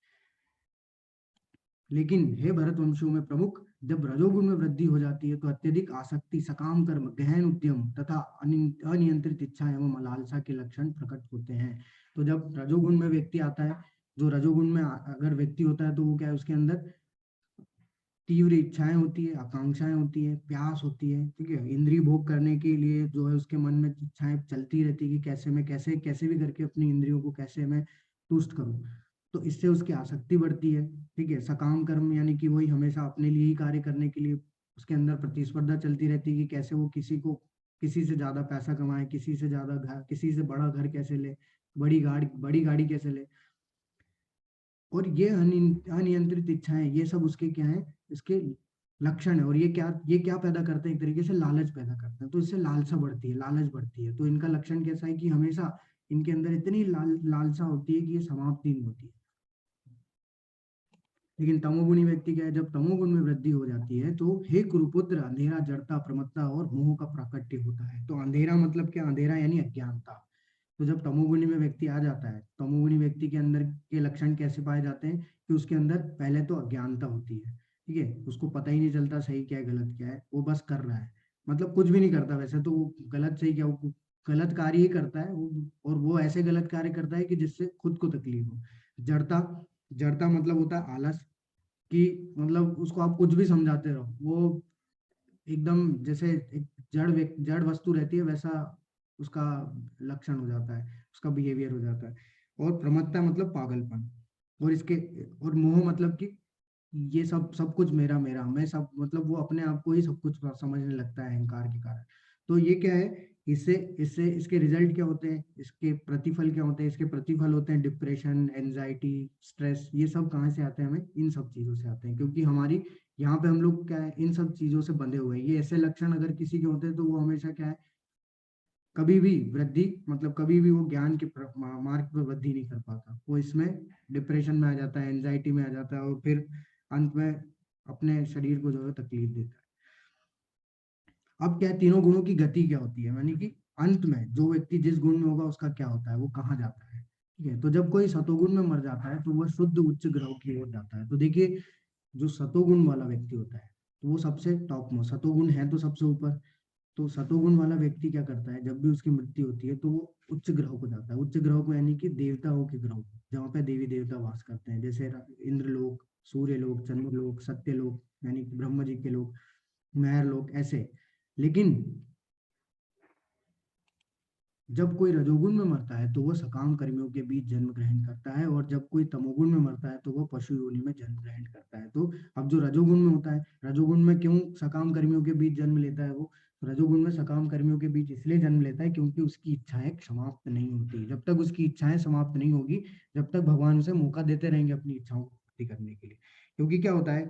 लेकिन हे भरतवंशियों में प्रमुख, जब रजोगुण में वृद्धि हो जाती है तो अत्यधिक आसक्ति, सकाम कर्म, गहन उद्यम तथा अनियंत्रित इच्छा एवं लालसा के लक्षण प्रकट होते हैं। तो जब रजोगुण में व्यक्ति आता है, जो रजोगुण में अगर व्यक्ति होता है तो वो क्या है, उसके अंदर तीव्र इच्छाएं होती है, आकांक्षाएं होती है, प्यास होती है। ठीक है, इंद्रिय भोग करने के लिए जो है उसके मन में इच्छाएं चलती रहती है कि कैसे मैं कैसे कैसे भी करके अपनी इंद्रियों को कैसे मैं तुष्ट करूं। तो इससे उसकी आसक्ति बढ़ती है। ठीक है, सकाम कर्म यानी कि वही हमेशा अपने लिए ही कार्य करने के लिए उसके अंदर प्रतिस्पर्धा चलती रहती है कि कैसे वो किसी से ज्यादा पैसा कमाए, किसी से ज्यादा घर, किसी से बड़ा घर कैसे ले, बड़ी गाड़ी कैसे ले। और ये अनियंत्रित इच्छाएं, ये सब उसके क्या है, इसके लक्षण है। और ये क्या पैदा करते हैं, एक तरीके से लालच पैदा करते हैं। तो इससे लालसा बढ़ती है, लालच बढ़ती है। तो इनका लक्षण कैसा है कि हमेशा इनके अंदर इतनी लालसा होती है कि ये समाप्ति नहीं होती है। लेकिन तमोगुणी व्यक्ति क्या है, जब तमोगुण में वृद्धि हो जाती है तो हे कुरुपुत्र, अंधेरा, जड़ता, प्रमत्ता और मोह का प्राकट्य होता है। तो अंधेरा मतलब क्या, अंधेरा यानी अज्ञानता। तो जब तमोगुणी में व्यक्ति आ जाता है, तमोगुणी व्यक्ति के अंदर के लक्षण कैसे पाए जाते हैं कि उसके अंदर पहले तो अज्ञानता होती है। ठीक है, उसको पता ही नहीं चलता सही क्या है गलत क्या है, वो बस कर रहा है। मतलब कुछ भी नहीं करता वैसे तो, वो गलत सही क्या, वो गलत कार्य ही करता है वो। और वो ऐसे गलत कार्य करता है कि जिससे खुद को तकलीफ हो। जड़ता, जड़ता मतलब होता है आलस, कि मतलब उसको आप कुछ भी समझाते रहो, वो एकदम जैसे एक जड़ वस्तु रहती है वैसा उसका लक्षण हो जाता है, उसका बिहेवियर हो जाता है। और प्रमत्ता मतलब पागलपन। और इसके और मोह मतलब कि ये सब सब कुछ मेरा मेरा मैं सब, मतलब वो अपने आप को ही सब कुछ समझने लगता है अहंकार के कारण। तो ये क्या है, इससे इससे इसके रिजल्ट क्या होते हैं, इसके प्रतिफल क्या होते हैं, इसके प्रतिफल होते हैं डिप्रेशन, एंजाइटी, स्ट्रेस। ये सब कहाँ से आते हैं, हमें इन सब चीजों से आते हैं, क्योंकि हमारी यहाँ पे हम लोग क्या है, इन सब चीजों से बंधे हुए हैं। ये ऐसे लक्षण अगर किसी के होते हैं तो वो हमेशा क्या है, कभी भी वृद्धि, मतलब कभी भी वो ज्ञान के मार्ग पर वृद्धि नहीं कर पाता। वो इसमें डिप्रेशन में आ जाता है, एंजाइटी में आ जाता है, और फिर अंत में अपने शरीर को जो है तकलीफ देता है। अब क्या है, तीनों गुणों की गति क्या होती है, यानी कि अंत में जो व्यक्ति जिस गुण में होगा उसका क्या होता है, वो कहाँ जाता है। ठीक है, तो जब कोई सतोगुण में मर जाता है तो वह शुद्ध उच्च ग्रह की ओर जाता है। तो देखिए, जो सतोगुण वाला व्यक्ति होता है तो वो सबसे टॉप मोस्ट, सतोगुण है तो सबसे ऊपर। तो सतोगुण वाला व्यक्ति क्या करता है, जब भी उसकी मृत्यु होती है तो वो उच्च ग्रह को जाता है। उच्च ग्रह को यानी कि देवताओं के ग्रह को, जहाँ पे देवी देवता वास करते हैं, जैसे इंद्रलोक, सूर्यलोक, चंद्रलोक, सत्यलोक यानी कि ब्रह्म जी के लोक, महर लोक, ऐसे। लेकिन जब कोई रजोगुण में मरता है तो वह सकाम कर्मियों के बीच जन्म ग्रहण करता है, और जब कोई तमोगुण में मरता है तो वह पशु योनि में जन्म ग्रहण करता है। तो अब जो रजोगुण में होता है, रजोगुण में क्यों सकाम कर्मियों के बीच जन्म लेता है वो, रजोगुण में सकाम कर्मियों के बीच इसलिए जन्म लेता है क्योंकि उसकी इच्छाएं समाप्त नहीं होती। जब तक उसकी इच्छाएं समाप्त नहीं होगी, जब तक भगवान उसे मौका देते रहेंगे अपनी इच्छाओं को पूर्ति करने के लिए। क्योंकि क्या होता है,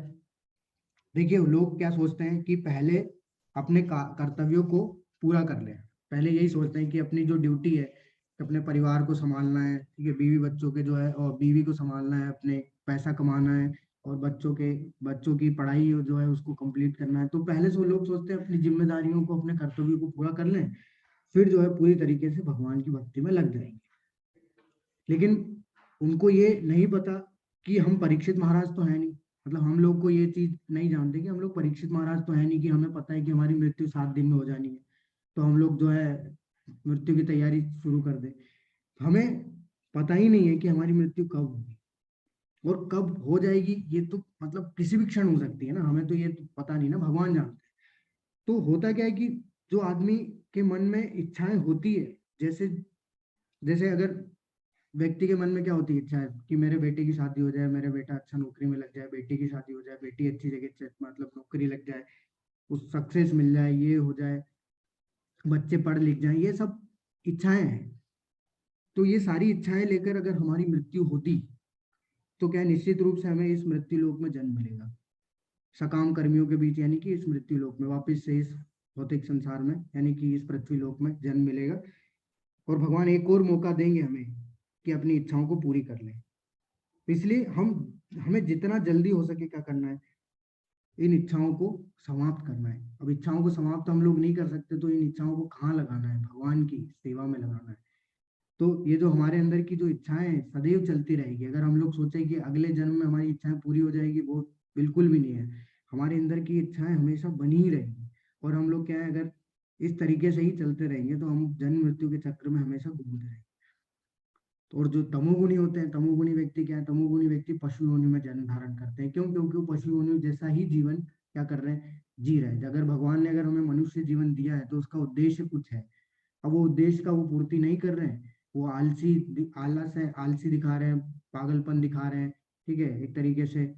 देखिए लोग क्या सोचते हैं कि पहले अपने कर्तव्यों को पूरा कर लें। पहले यही सोचते हैं कि अपनी जो ड्यूटी है, अपने परिवार को संभालना है, ठीक है, बीवी बच्चों के जो है, और बीवी को संभालना है, अपने पैसा कमाना है, और बच्चों की पढ़ाई जो है उसको कंप्लीट करना है। तो पहले से वो लोग सोचते हैं अपनी जिम्मेदारियों को, अपने कर्तव्यों को पूरा कर लें, फिर जो है पूरी तरीके से भगवान की भक्ति में लग जाएंगे। लेकिन उनको ये नहीं पता कि हम परीक्षित महाराज तो है नहीं। मतलब हम लोग को ये चीज नहीं जानते कि हम लोग परीक्षित महाराज तो है नहीं, कि हमें पता है कि हमारी मृत्यु 7 दिन में हो जानी है, तो हम लोग जो है मृत्यु की तैयारी शुरू कर दें। हमें पता ही नहीं है कि हमारी मृत्यु कब होगी और कब हो जाएगी। ये तो मतलब किसी भी क्षण हो सकती है ना, हमें तो ये तो पता नहीं ना, भगवान जानते हैं। तो होता क्या है कि जो आदमी के मन में इच्छाएं होती है, जैसे जैसे अगर व्यक्ति के मन में क्या होती है इच्छा है कि मेरे बेटे की शादी हो जाए, मेरा बेटा अच्छा नौकरी में लग जाए, बेटी की शादी हो जाए, बेटी अच्छी जगह मतलब नौकरी लग जाए, उस सक्सेस मिल जाए, ये हो जाए, बच्चे पढ़ लिख जाएं, ये सब इच्छाएं हैं। तो ये सारी इच्छाएं लेकर अगर हमारी मृत्यु होती तो क्या निश्चित रूप से हमें इस मृत्यु लोक में जन्म मिलेगा, सकाम कर्मियों के बीच, यानी कि इस मृत्यु लोक में वापस से इस भौतिक संसार में यानी कि इस पृथ्वी लोक में जन्म मिलेगा। और भगवान एक और मौका देंगे हमें कि अपनी इच्छाओं को पूरी कर लें। इसलिए हमें जितना जल्दी हो सके क्या करना है, इन इच्छाओं को समाप्त करना है। अब इच्छाओं को समाप्त हम लोग नहीं कर सकते, तो इन इच्छाओं को कहाँ लगाना है, भगवान की सेवा में लगाना है। तो ये जो हमारे अंदर की जो इच्छाएं हैं सदैव चलती रहेगी। अगर हम लोग सोचे कि अगले जन्म में हमारी इच्छाएं पूरी हो जाएगी, वो बिल्कुल भी नहीं है। हमारे अंदर की इच्छाएं हमेशा बनी ही रहेंगी। और हम लोग क्या है, अगर इस तरीके से ही चलते रहेंगे तो हम जन्म मृत्यु के चक्र में हमेशा घूमते रहेंगे। और जो तमोगुणी होते हैं, तमोगुणी व्यक्ति क्या है, तमोगुणी व्यक्ति पशु योनि में जन्म धारण करते हैं। क्यों? क्योंकि वो पशु योनि जैसा ही जीवन क्या कर रहे हैं, जी रहे हैं। अगर भगवान ने अगर हमें मनुष्य जीवन दिया है तो उसका उद्देश्य कुछ है। अब वो उद्देश्य का वो पूर्ति नहीं कर रहे हैं, वो आलस है, आलसी दिखा रहे हैं, पागलपन दिखा रहे हैं, ठीक है, एक तरीके से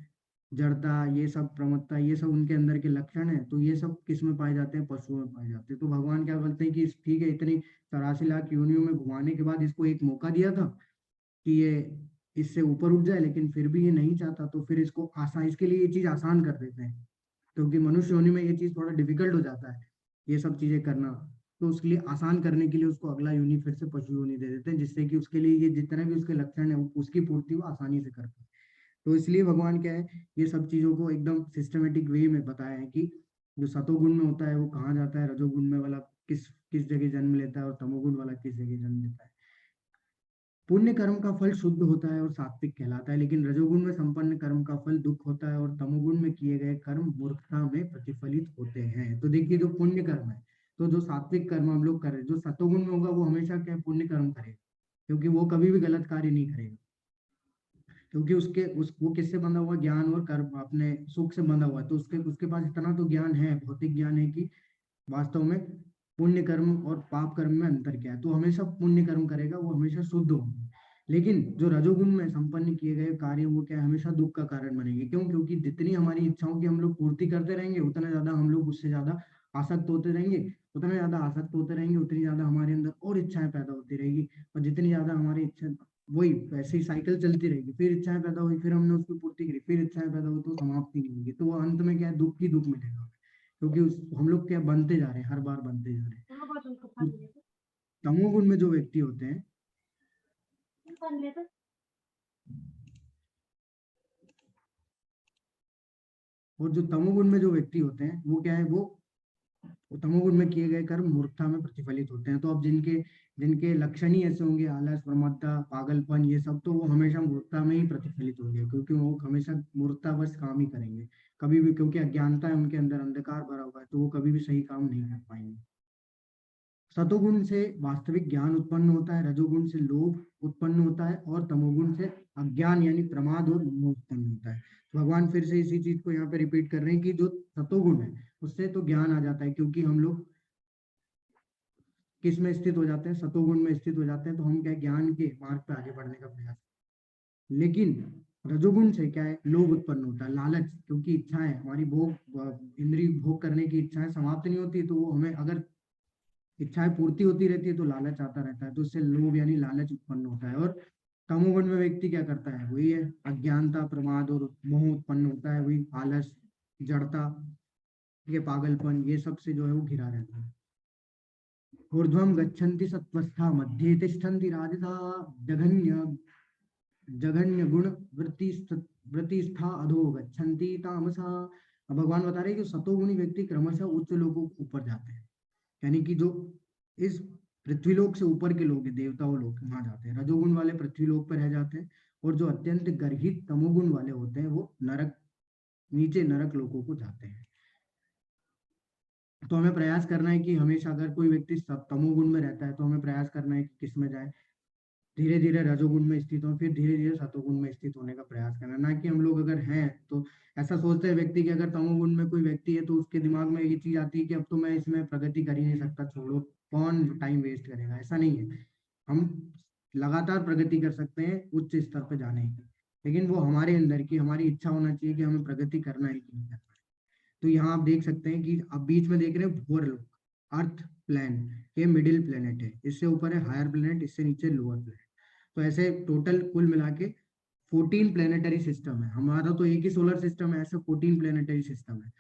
जड़ता, ये सब प्रमत्ता, ये सब उनके अंदर के लक्षण है। तो ये सब किस में पाए जाते हैं, पशुओं में पाए जाते हैं। तो भगवान क्या बोलते हैं कि ठीक है, इतनी 84 लाख योनियों में घुमाने के बाद इसको एक मौका दिया था कि ये इससे ऊपर उठ जाए, लेकिन फिर भी ये नहीं चाहता, तो फिर इसको आसान, इसके लिए ये चीज आसान कर देते हैं। क्योंकि मनुष्य होने में ये चीज थोड़ा डिफिकल्ट हो जाता है, ये सब चीजें करना। तो उसके लिए आसान करने के लिए उसको अगला यूनि फिर से पशु यूनि दे देते हैं, जिससे कि उसके लिए ये जितने भी उसके लक्षण है उसकी पूर्ति वो आसानी से कर पाए। तो इसलिए भगवान क्या है, ये सब चीजों को एकदम सिस्टमेटिक वे में बताया है कि जो सतोगुण में होता है वो कहाँ जाता है, रजोगुण में वाला किस किस जगह जन्म लेता है, और तमोगुण वाला किस जगह जन्म लेता है। पुण्य कर्म का फल शुद्ध होता है और सात्विक कहलाता है, लेकिन रजोगुण में संपन्न कर्म का फल दुख होता है, और तमोगुण में किए गए कर्म मूर्खता में प्रतिफलित होते हैं। तो देखिए, जो पुण्य कर्म है, तो जो सात्विक कर्म हम लोग कर रहे हैं, जो सतोगुण में होगा वो हमेशा क्या पुण्य कर्म करेगा, क्योंकि वो कभी भी गलत कार्य नहीं करेगा। क्योंकि वो किससे बंधा हुआ, ज्ञान और कर्म अपने सुख से बंधा हुआ है। तो उसके उसके पास इतना तो ज्ञान है, भौतिक ज्ञान है कि वास्तव में पुण्य कर्म और पाप कर्म में अंतर क्या है। तो हमेशा पुण्य कर्म करेगा, वो हमेशा शुद्ध होंगे। लेकिन जो रजोगुण में संपन्न किए गए कार्य वो क्या है, हमेशा दुख का कारण बनेंगे। क्यों? क्योंकि जितनी हमारी इच्छाओं की हम लोग पूर्ति करते रहेंगे, उतना ज्यादा हम लोग उससे ज्यादा आसक्त होते रहेंगे। उतना ज्यादा आसक्त होते रहेंगे, उतनी ज्यादा हमारे अंदर और इच्छाएं पैदा होती रहेगी। और जितनी ज्यादा हमारी इच्छा, वही वैसे ही साइकिल चलती रहेगी। फिर इच्छाएं पैदा हुई, फिर हमने उसकी पूर्ति करी, फिर इच्छाएं पैदा हुई, तो समाप्ति नहीं होगी। तो वो अंत में क्या है, दुख ही दुख मिलेगा। क्योंकि हम लोग क्या बनते जा रहे हैं, हर बार बनते जा रहे हैं। तमोगुण में जो व्यक्ति होते हैं, और जो तमोगुण में जो व्यक्ति होते हैं वो क्या है, वो तमोगुण में किए गए कर्म मूर्खता में प्रतिफलित होते हैं। तो अब जिनके जिनके लक्षण ही ऐसे होंगे, आलस, प्रमत्ता, पागलपन, ये सब, तो वो हमेशा मूर्खता में ही प्रतिफलित होंगे, क्योंकि वो हमेशा मूर्खता बस काम ही करेंगे कभी भी। क्योंकि अज्ञानता है उनके अंदर, अंधकार भरा हुआ है, तो वो कभी भी सही काम नहीं कर पाएंगे। सतोगुण से वास्तविक ज्ञान उत्पन्न होता है, रजोगुण से लोभ उत्पन्न होता है, और तमोगुण से अज्ञान यानी प्रमाद और मोह उत्पन्न होता है। तो भगवान फिर से इसी चीज को यहाँ पे रिपीट कर रहे हैं कि जो सतोगुण है उससे तो ज्ञान आ जाता है, क्योंकि हम लोग किस में स्थित हो जाते हैं, सतोगुण में स्थित हो जाते हैं। तो हम क्या है, ज्ञान के मार्ग पे आगे बढ़ने का प्रयास। लेकिन रजोगुण से क्या है, लोभ उत्पन्न होता है, लालच, क्योंकि इच्छाएं हमारी इंद्रिय भोग करने की इच्छाएं समाप्त नहीं होती। तो वो हमें अगर इच्छाएं पूर्ति होती रहती है तो लालच आता रहता है, तो उससे लोभ यानी लालच उत्पन्न होता है। और तमोगुण में व्यक्ति क्या करता है, वही है अज्ञानता, प्रमाद और मोह उत्पन्न होता है, वही आलस, जड़ता, ये पागलपन, ये सब से जो है वो घिरा रहता है। ऊर्ध्वं गच्छन्ति सत्वस्था, मध्ये तिष्ठन्ति राजसा, जघन्य जघन्य गुण वृत्तिस्था अधो गच्छन्ति तामसा। अब भगवान बता रहे हैं कि सतोगुणी व्यक्ति क्रमशः उच्च लोगों को ऊपर जाते हैं, यानी कि जो इस पृथ्वीलोक से ऊपर के लोग हैं, देवताओं लोग, वहां जाते हैं। रजोगुण वाले पृथ्वीलोक पर रह जाते हैं, और जो अत्यंत गर्हित तमोगुण वाले होते हैं वो नरक, नीचे नरक लोगों को जाते हैं। तो हमें प्रयास करना है कि हमेशा अगर कोई व्यक्ति तमोगुण में रहता है तो हमें प्रयास करना है कि किस में जाए, धीरे धीरे रजोगुण में स्थित हो, फिर धीरे धीरे सतोगुण में स्थित होने का प्रयास करना। ना कि हम लोग अगर हैं तो ऐसा सोचते हैं व्यक्ति कि अगर तमोगुण में कोई व्यक्ति है तो उसके दिमाग में ये चीज आती है कि अब तो मैं इसमें प्रगति कर ही नहीं सकता, छोड़ो, कौन टाइम वेस्ट करेगा। ऐसा नहीं है। हम लगातार प्रगति कर सकते हैं उच्च स्तर पे जाने की, लेकिन वो हमारे अंदर की हमारी इच्छा होना चाहिए कि हमें प्रगति करना है कि नहीं करना है। तो यहाँ आप देख सकते हैं कि आप बीच में देख रहे हैं भूर लोक, अर्थ प्लेन, ये मिडिल प्लेनेट है, इससे ऊपर है हायर प्लेनेट, इससे नीचे लोअर प्लेनेट। तो ऐसे टोटल कुल मिला के 14 प्लेनेटरी सिस्टम है। हमारा तो एक ही सोलर सिस्टम है, ऐसे 14 प्लेनेटरी सिस्टम है।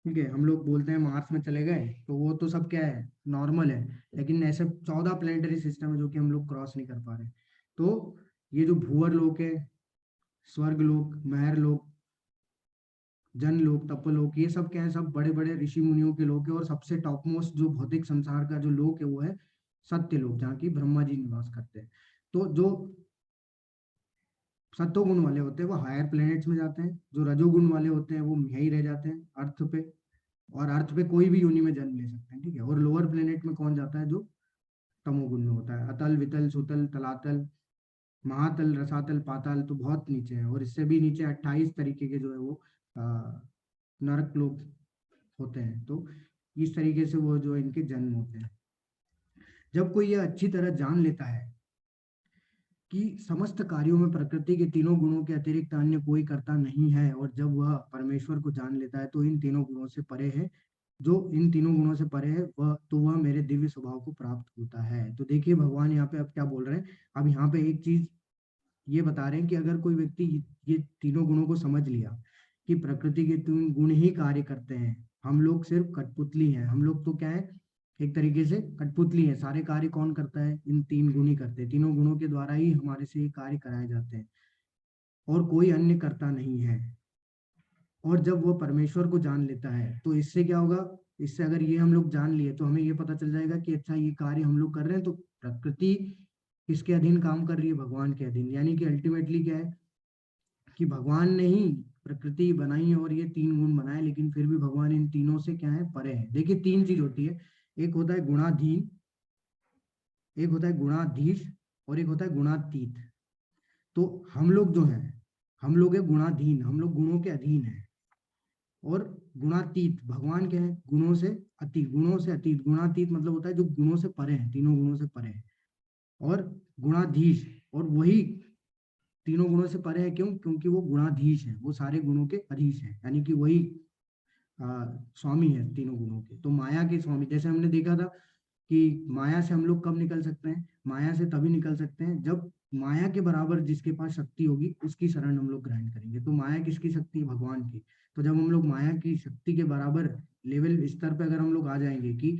ठीक है, हम लोग बोलते हैं मार्स में चले गए, तो वो तो सब क्या है, नॉर्मल है, लेकिन ऐसे 14 प्लेनेटरी सिस्टम है जो कि हम लोग क्रॉस नहीं कर पा रहे। तो ये जो भूवर लोक है, स्वर्ग लोक, महर लोक, जन लोक, तपलोक, ये सब क्या है, सब बड़े बड़े ऋषि मुनियों के लोक है। और सबसे टॉप मोस्ट जो भौतिक संसार का जो लोक है वो है सत्य लोक, जहाँ की ब्रह्मा जी निवास करते हैं। तो जो सत्वगुण वाले होते हैं वो हायर प्लैनेट्स में जाते हैं, जो रजोगुण वाले होते हैं वो यहीं रह जाते हैं अर्थ पे, और अर्थ पे कोई भी योनि में जन्म ले सकते हैं। ठीक है, और लोअर प्लेनेट में कौन जाता है, जो तमोगुण में होता है, अतल, वितल, सुतल, तलातल, महातल, रसातल, पाताल, तो बहुत नीचे है। और इससे भी नीचे 28 तरीके के जो है वो नरक लोग होते हैं। तो इस तरीके से वो जो इनके जन्म होते हैं। जब कोई ये अच्छी तरह जान लेता है कि समस्त कार्यों में प्रकृति के तीनों गुणों के अतिरिक्त अन्य कोई करता नहीं है, और जब वह परमेश्वर को जान लेता है तो इन तीनों गुणों से परे है, जो इन तीनों गुणों से परे है वह, तो वह मेरे दिव्य स्वभाव को प्राप्त होता है। तो देखिए भगवान यहाँ पे अब क्या बोल रहे हैं। अब यहाँ पे एक चीज ये बता रहे हैं कि अगर कोई व्यक्ति ये तीनों गुणों को समझ लिया कि प्रकृति के तीन गुण ही कार्य करते हैं, हम लोग सिर्फ कठपुतली हैं, हम लोग तो क्या है, एक तरीके से कठपुतली है, सारे कार्य कौन करता है, इन तीन गुण ही करते हैं, तीनों गुणों के द्वारा ही हमारे से ये कार्य कराए जाते हैं, और कोई अन्य करता नहीं है। और जब वो परमेश्वर को जान लेता है तो इससे क्या होगा, इससे अगर ये हम लोग जान लिए तो हमें ये पता चल जाएगा कि अच्छा ये कार्य हम लोग कर रहे हैं तो प्रकृति किसके अधीन काम कर रही है, भगवान के अधीन। यानी कि अल्टीमेटली क्या है कि भगवान ने ही प्रकृति बनाई है और ये तीन गुण बनाए, लेकिन फिर भी भगवान इन तीनों से क्या है, परे है। देखिए तीन चीज होती है, एक होता है गुणाधीन, एक होता है गुणाधीश, और एक होता है गुणातीत। तो हम लोग जो है, हम लोग है गुणाधीन, हम लोग गुणों के अधीन है। और गुणातीत भगवान क्या है, गुणों से अतीत, गुणों से अतीत, गुणातीत मतलब होता है जो गुणों से परे है, तीनों गुणों से परे है। और गुणाधीश, और वही तीनों गुणों से परे है, क्यों, क्योंकि वो गुणाधीश है, वो सारे गुणों के अधीश है, यानी कि वही स्वामी है तीनों गुणों के। तो माया के स्वामी, जैसे हमने देखा था कि माया से हम लोग कब निकल सकते हैं, माया से तभी निकल सकते हैं जब माया के बराबर जिसके पास शक्ति होगी उसकी शरण हम लोग ग्रहण करेंगे। तो माया किसकी शक्ति है, भगवान की। तो जब हम लोग माया की शक्ति के बराबर लेवल स्तर पे अगर हम लोग आ जाएंगे कि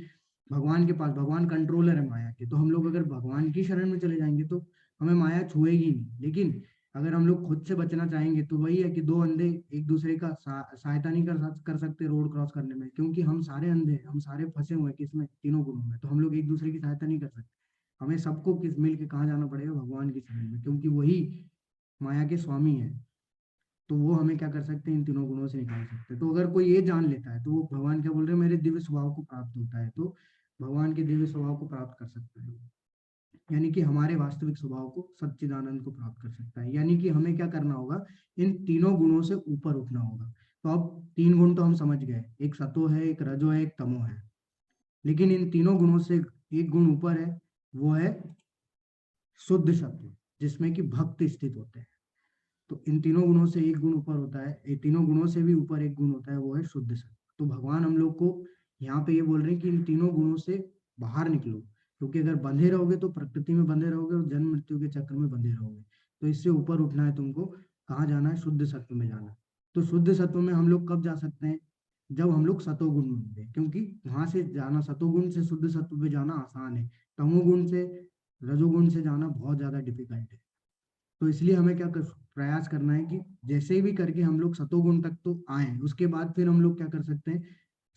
भगवान के पास, भगवान कंट्रोलर है माया के, तो हम लोग अगर भगवान की शरण में चले जाएंगे तो हमें माया छुएगी नहीं। लेकिन अगर हम लोग खुद से बचना चाहेंगे तो वही है कि दो अंधे एक दूसरे का सहायता नहीं कर सकते रोड क्रॉस करने में, क्योंकि हम सारे अंधे हैं, हम सारे फंसे हुए हैं किसमें, तीनों गुणों में। तो हम लोग एक दूसरे की सहायता नहीं कर सकते, हमें सबको किस मिल के कहाँ जाना पड़ेगा, भगवान की शरण में, क्योंकि वही माया के स्वामी है। तो वो हमें क्या कर सकते हैं, इन तीनों गुणों से निकाल सकते हैं। तो अगर कोई ये जान लेता है तो वो भगवान क्या बोल रहे हैं, मेरे दिव्य स्वभाव को प्राप्त होता है। तो भगवान के दिव्य स्वभाव को प्राप्त कर सकता है, यानी कि हमारे वास्तविक स्वभाव को, सच्चिदानंद को प्राप्त कर सकता है। यानी कि हमें क्या करना होगा, इन तीनों गुणों से ऊपर उठना होगा। तो अब तीन गुण तो हम समझ गए, एक सतो है, एक रजो है, एक तमो है। लेकिन इन तीनों गुणों से एक गुण ऊपर है, वो है शुद्ध सत्व, जिसमें कि भक्त स्थित होते हैं। तो इन तीनों गुणों से एक गुण ऊपर होता है, ये तीनों गुणों से भी ऊपर एक गुण होता है, वो है शुद्ध सत्व। तो भगवान हम लोग को यहाँ पे ये बोल रहे हैं कि इन तीनों गुणों से बाहर निकलो, क्योंकि अगर बंधे रहोगे तो प्रकृति में बंधे रहोगे और जन्म मृत्यु के चक्र में बंधे रहोगे। तो इससे ऊपर उठना है तुमको, कहाँ जाना है, शुद्ध सत्व में जाना है। तो शुद्ध सत्व में हम लोग कब जा सकते हैं, जब हम लोग सतोगुण में होंगे, क्योंकि वहां से जाना, सतोगुण से शुद्ध सत्व में जाना आसान है, तमोगुण से, रजोगुण से जाना बहुत ज्यादा डिफिकल्ट है। तो इसलिए हमें प्रयास करना है कि जैसे भी करके हम लोग सतोगुण तक तो आए, उसके बाद फिर हम लोग क्या कर सकते हैं,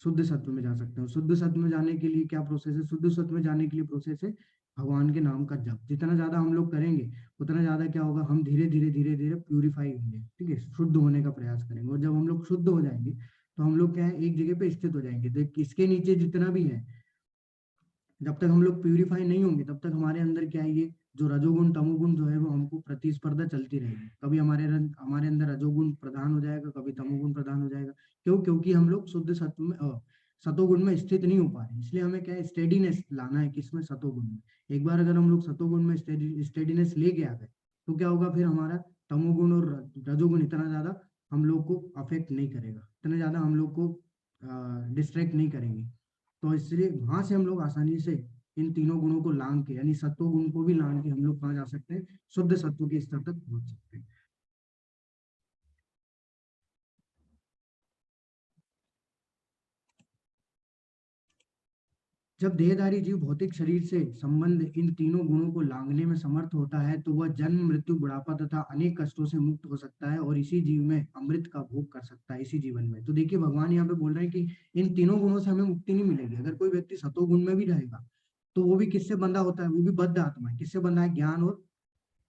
शुद्ध सत्व में जा सकते हैं। शुद्ध सत्व में जाने के लिए क्या प्रोसेस है, शुद्ध सत्व में जाने के लिए प्रोसेस है भगवान के नाम का जप। जितना ज्यादा हम लोग करेंगे उतना ज्यादा क्या होगा, हम धीरे धीरे धीरे धीरे प्यूरिफाई होंगे, ठीक है, शुद्ध होने का प्रयास करेंगे। और जब हम लोग शुद्ध हो जाएंगे तो हम लोग क्या है, एक जगह पे स्थित हो जाएंगे। देख इसके नीचे जितना भी है, जब तक हम लोग प्यूरिफाई नहीं होंगे तब तक हमारे अंदर क्या है, ये जो रजोगुण तमोगुण जो है वो हमको प्रतिस्पर्धा चलती रहेगी। कभी हमारे अंदर रजोगुण प्रधान हो जाएगा, कभी तमोगुण प्रधान हो जाएगा। क्यों, क्योंकि हम लोग शुद्ध सत्व में सतोगुण में स्थित नहीं हो पा रहे, इसलिए हमें क्या है, स्टेडीनेस लाना है किसमें, सतोगुण में। एक बार अगर हम लोग सतोगुण में स्टेडीनेस लेके आ गए तो क्या होगा, फिर हमारा तमोगुण और रजोगुण इतना ज्यादा हम लोग को अफेक्ट नहीं करेगा, इतना ज्यादा हम लोग को डिस्ट्रैक्ट नहीं करेंगे। तो इसलिए वहां से हम लोग आसानी से इन तीनों गुणों को लांग के, यानी सत्व गुण को भी लांग के हम लोग कहाँ जा सकते हैं, शुद्ध सत्व के स्तर तक पहुंच सकते हैं। जब देहधारी जीव भौतिक शरीर से संबंध इन तीनों गुणों को लांघने में समर्थ होता है तो वह जन्म मृत्यु बुढ़ापा तथा अनेक कष्टों से मुक्त हो सकता है और इसी जीव में अमृत का भोग कर सकता है इसी जीवन में। तो देखिए भगवान यहाँ पे बोल रहे हैं कि इन तीनों गुणों से हमें मुक्ति नहीं मिलेगी। अगर कोई व्यक्ति सतोगुण में भी रहेगा तो वो भी किससे बंधा होता है, वो भी बद्ध आत्मा है। किससे बंधा है, ज्ञान और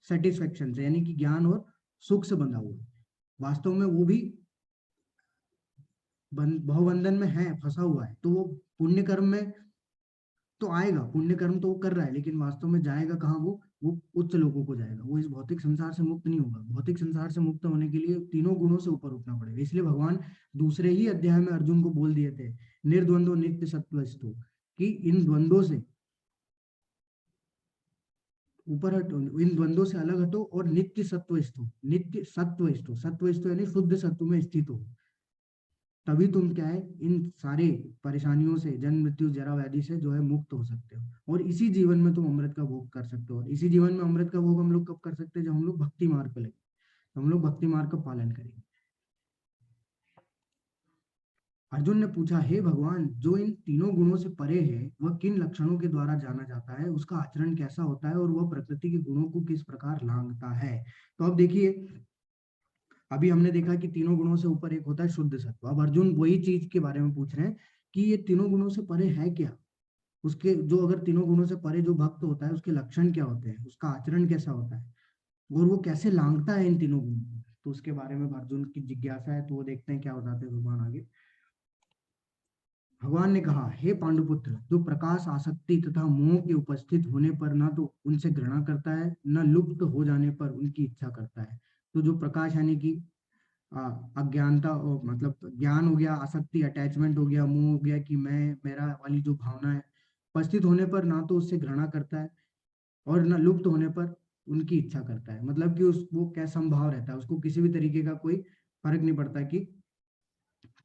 सेटिस्फेक्शन से, यानी कि ज्ञान और सुख से बंधा हुआ है। वास्तव में वो भी भवबंधन में है, फंसा हुआ है। तो वो पुण्य कर्म में तो आएगा, पुण्य कर्म तो वो कर रहा है, लेकिन वास्तव में जाएगा कहाँ, वो उच्च लोगों को जाएगा। वो इस भौतिक संसार से मुक्त नहीं होगा। भौतिक संसार से मुक्त होने के लिए तीनों गुणों से ऊपर उठना पड़ेगा। इसलिए भगवान दूसरे ही अध्याय में अर्जुन को बोल दिए थे, निर्द्वंद्व नित्य सत्वस्थो, कि इन द्वंद्वों से ऊपर हटो, इन द्वंद्वों से अलग हटो और नित्य सत्वस्थो, नित्य सत्वस्थो, सत्वस्थो यानी शुद्ध सत्व में स्थित हो। तभी तुम क्या है, इन सारे परेशानियों से, जन्म मृत्यु जरा व्याधि से जो है मुक्त हो सकते हो और इसी जीवन में तुम अमृत का भोग कर सकते हो। और इसी जीवन में अमृत का भोग हम लोग कब कर सकते हैं, जब हम लोग भक्ति मार्ग पे लगे, हम लोग भक्ति मार्ग का पालन करेंगे। अर्जुन ने पूछा, हे भगवान, जो इन तीनों गुणों से परे है वह किन लक्षणों के द्वारा जाना जाता है, उसका आचरण कैसा होता है और वह प्रकृति के गुणों को किस प्रकार लांघता है। तो अब देखिए, अभी हमने देखा कि तीनों गुणों से ऊपर एक होता है शुद्ध सत्व। अब अर्जुन वही चीज के बारे में पूछ रहे हैं कि ये तीनों गुणों से परे है क्या, उसके जो, अगर तीनों गुणों से परे जो भक्त होता है उसके लक्षण क्या होते हैं, उसका आचरण कैसा होता है और वो कैसे लांघता है इन तीनों गुणों को। तो उसके बारे में अर्जुन की जिज्ञासा है, तो वो देखते हैं क्या बताते हैं भगवान आगे। भगवान ने कहा, हे पांडुपुत्र, जो प्रकाश आसक्ति तथा मोह के उपस्थित होने पर ना तो उनसे घृणा करता है, न लुप्त हो जाने पर उनकी इच्छा करता है। तो जो प्रकाश यानी कि अज्ञानता, मतलब ज्ञान हो गया, आसक्ति अटैचमेंट हो गया, मोह हो गया कि मैं मेरा वाली जो भावना है, उपस्थित होने पर ना तो उससे घृणा करता है और न लुप्त होने पर उनकी इच्छा करता है। मतलब कि उस वो क्या संभाव रहता है, उसको किसी भी तरीके का कोई फर्क नहीं पड़ता कि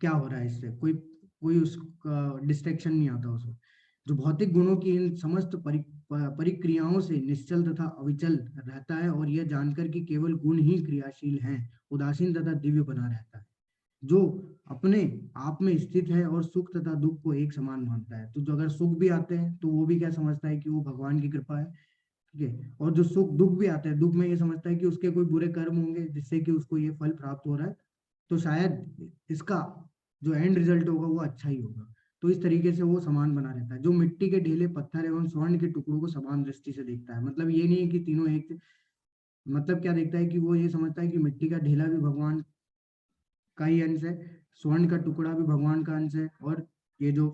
क्या हो रहा है, इससे कोई कोई उसका डिस्ट्रैक्शन नहीं आता उसको। जो भौतिक गुणों की इन समस्त परिक्रियाओं से निश्चल तथा अविचल रहता है और यह जानकर कि केवल गुण ही क्रियाशील हैं, उदासीन तथा दिव्य बना रहता है। जो अपने आप में स्थित है और सुख तथा दुख को एक समान मानता है। तो जो अगर सुख भी आते हैं तो वो भी क्या समझता है कि वो भगवान की कृपा है, ठीक है। और जो सुख दुख भी आता है, दुख में ये समझता है कि उसके कोई बुरे कर्म होंगे जिससे कि उसको ये फल प्राप्त हो रहा है, तो शायद इसका जो एंड रिजल्ट होगा वो अच्छा ही होगा। तो इस तरीके से वो समान बना रहता है। जो मिट्टी के ढेले पत्थर एवं स्वर्ण के टुकड़ों को समान दृष्टि से देखता है। मतलब ये नहीं है कि तीनों एक, मतलब क्या देखता है कि वो ये समझता है कि मिट्टी का ढेला भी भगवान का ही अंश है, स्वर्ण का टुकड़ा भी भगवान का अंश है, और ये जो